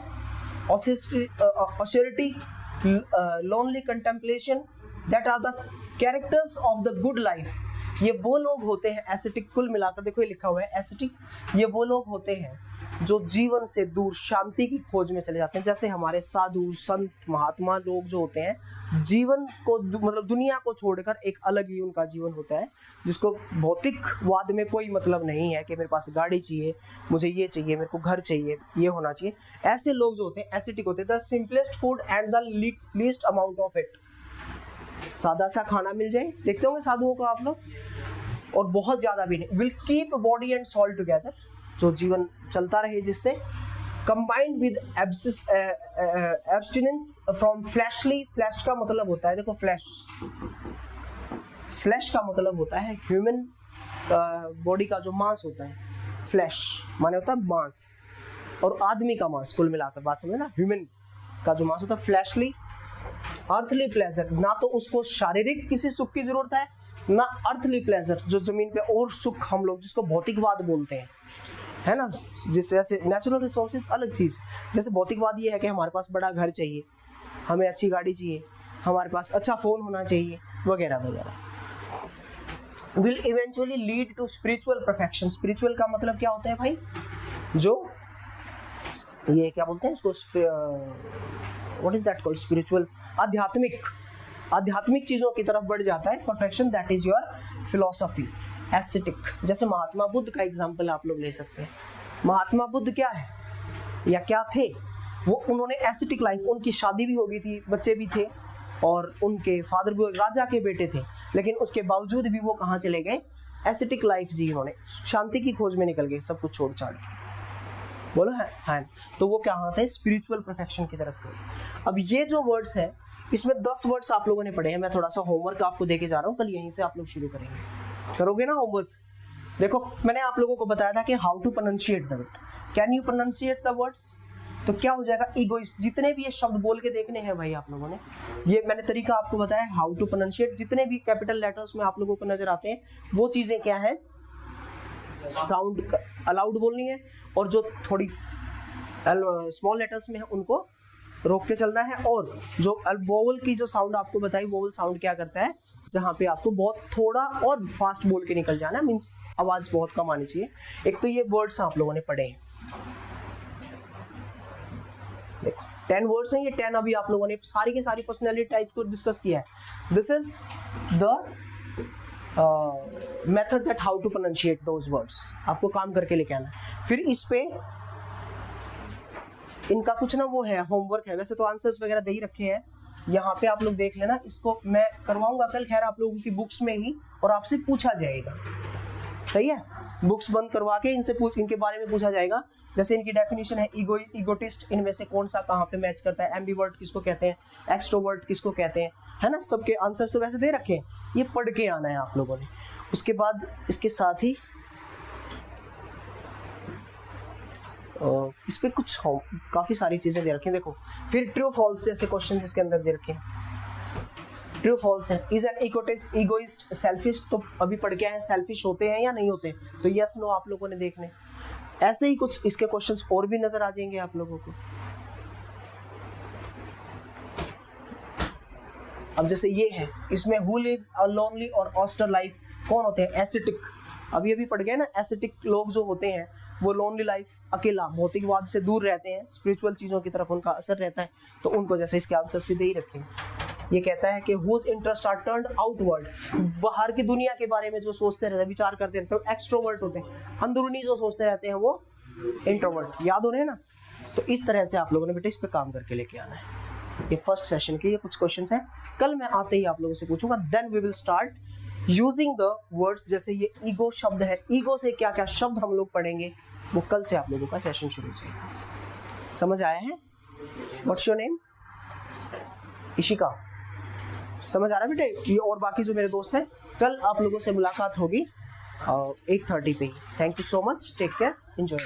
austerity, lonely contemplation, that are the characters of the good life. ये वो लोग होते हैं एसिटिक। कुल मिलाकर देखो ये लिखा हुआ है एसिटिक, ये वो लोग होते हैं जो जीवन से दूर शांति की खोज में चले जाते हैं। जैसे हमारे साधु संत महात्मा लोग जो होते हैं, जीवन को मतलब दुनिया को छोड़कर एक अलग ही उनका जीवन होता है, जिसको भौतिकवाद में कोई मतलब नहीं है कि मेरे पास गाड़ी चाहिए, मुझे ये चाहिए, मेरे को घर चाहिए, ये होना चाहिए। ऐसे लोग जो होते हैं एसिटिक होते हैं। The simplest food and the least amount of it, सादा सा खाना मिल जाए, देखते होंगे साधुओं को आप लोग, और बहुत ज्यादा भी नहीं। Will keep body and soul together, जो जीवन चलता रहे जिससे। Combined with abstinence from fleshly, flesh का मतलब होता है देखो, फ्लैश का मतलब होता है ह्यूमन बॉडी का जो मांस होता है, फ्लैश माने होता है मांस, और आदमी का मांस, कुल मिलाकर बात समझे ना, ह्यूमन का जो मांस होता है फ्लैशली। अर्थली प्लेजर, ना तो उसको शारीरिक किसी सुख की जरूरत है ना अर्थली प्लेजर, जो जमीन पे और सुख हम लोग जिसको भौतिकवाद बोलते हैं, है ना। जैसे नेचुरल रिसोर्सेज अलग चीज़, जैसे भौतिकवाद ये है कि हमारे पास बड़ा घर चाहिए, हमें अच्छी गाड़ी चाहिए, हमारे पास अच्छा फ़ोन होना चाहिए, वगैरह वगैरह। Will eventually lead to spiritual perfection. Spiritual का मतलब क्या होता है भाई? जो ये क्या बोलते हैं इसको, what is that called, spiritual, आध्यात्मिक। आध्यात्मिक चीजों की तरफ बढ़ जाता है, perfection that is your philosophy, aesthetic. जैसे महात्मा बुद्ध का एग्जाम्पल आप लोग ले सकते हैं। महात्मा बुद्ध क्या है या क्या थे, वो उन्होंने एस्थेटिक लाइफ, उनकी शादी भी हो गई थी, बच्चे भी थे, और उनके फादर भी राजा के बेटे थे, लेकिन उसके बावजूद भी वो कहाँ चले गए, एस्थेटिक लाइफ जी उन्होंने, शांति की खोज में निकल गए, सब कुछ छोड़ छाड़ के। बोलो है तो वो क्या होता है, स्पिरिचुअल परफेक्शन की तरफ गए। अब ये जो वर्ड्स है, इसमें 10 वर्ड्स आप लोगों ने पढ़े हैं। मैं थोड़ा सा होमवर्क आपको देके जा रहा हूँ, कल यहीं से आप लोग शुरू करेंगे, करोगे ना होमवर्क? देखो मैंने आप लोगों को बताया था कि how to pronunciate the word, can you pronounciate the words? तो क्या हो जाएगा, ईगोइस्ट। जितने भी ये शब्द बोल के देखने हैं भाई आप लोगों ने, ये मैंने तरीका आपको बताया हाउ टू प्रोनाउंशिएट। जितने भी कैपिटल लेटर्स में आप लोगों को नजर आते हैं, वो चीजें क्या है, साउंड अलाउड बोलनी है, और जो थोड़ी स्मॉल लेटर्स में है उनको रोक के चलना है। और जो वोवल की जो साउंड आपको बताई, वोवल साउंड क्या करता है, जहाँ पे आपको बहुत थोड़ा और फास्ट बोल के निकल जाना, मीन्स आवाज बहुत कम आनी चाहिए। एक तो ये वर्ड्स आप लोगों ने पढ़े हैं, देखो 10 वर्ड्स हैं ये, 10 अभी आप लोगों ने सारी की सारी पर्सनैलिटी टाइप को डिस्कस किया है। This is the method that how to pronounciate those words, आपको काम करके लेके आना है। फिर इस पे इनका कुछ ना वो है, होमवर्क है, वैसे तो आंसर्स वगैरह दे ही रखे हैं, यहाँ पे आप लोग देख लेना। इसको मैं करवाऊंगा कल, खैर आप लोगों की बुक्स में ही, और आपसे पूछा जाएगा, सही है, बुक्स बंद करवा के इनके बारे में पूछा जाएगा। जैसे इनकी डेफिनेशन है, ईगोटिस्ट इनमें से कौन सा कहाँ पे मैच करता है, एम्बिवर्ट किसको कहते हैं, एक्सट्रोवर्ट किसको कहते हैं, है ना। सबके आंसर्स तो वैसे दे रखे हैं, ये पढ़ के आना है आप लोगों ने। उसके बाद इसके साथ ही इस पे कुछ काफी सारी चीजें दे रखी हैं, देखो। फिर ट्रू फॉल्स जैसे क्वेश्चन इसके अंदर दे रखे हैं। ट्रू फॉल्स है, इज एन इगोइस्ट सेल्फिश, तो अभी पढ़ के आए, सेल्फिश होते हैं या नहीं होते, तो यस नो आप लोगों ने देखने। ऐसे ही कुछ इसके क्वेश्चंस और भी नजर आ जाएंगे आप लोगों को। अब जैसे ये है, इसमें हु लिव्स अ लोनली और ऑस्टर लाइफ, कौन होते हैं, एस्थेटिक। अभी पढ़ गए ना, एस्थेटिक लोग जो होते हैं वो लोनली लाइफ, अकेला, भौतिकवाद से दूर रहते हैं, स्पिरिचुअल चीजों की तरफ उनका असर रहता है, तो उनको जैसे इसके आंसर सीधे ही रखें। ये कहता है कि whose interest are turned outward, बाहर की दुनिया के बारे में जो सोचते रहते हैं, विचार करते रहते हैं, एक्सट्रोवर्ट होते हैं, अंदरूनी जो सोचते रहते हैं वो इंट्रोवर्ट। याद हो रहे हैं ना? तो इस तरह से आप लोगों ने बेटा इस पे काम करके लेके आना है। ये फर्स्ट सेशन के ये कुछ क्वेश्चंस हैं, कल मैं आते ही आप लोगों से पूछूंगा। Then we will start using the words. जैसे ये ईगो शब्द है, ईगो से क्या क्या शब्द हम लोग पढ़ेंगे, वो कल से आप लोगों का सेशन शुरू हो जाएगा। समझ आया है? What's your name? इशिका। समझ आ रहा है बेटे? ये और बाकी जो मेरे दोस्त हैं, कल आप लोगों से मुलाकात होगी 8:30 पे ही। Thank you so much, take care, enjoy.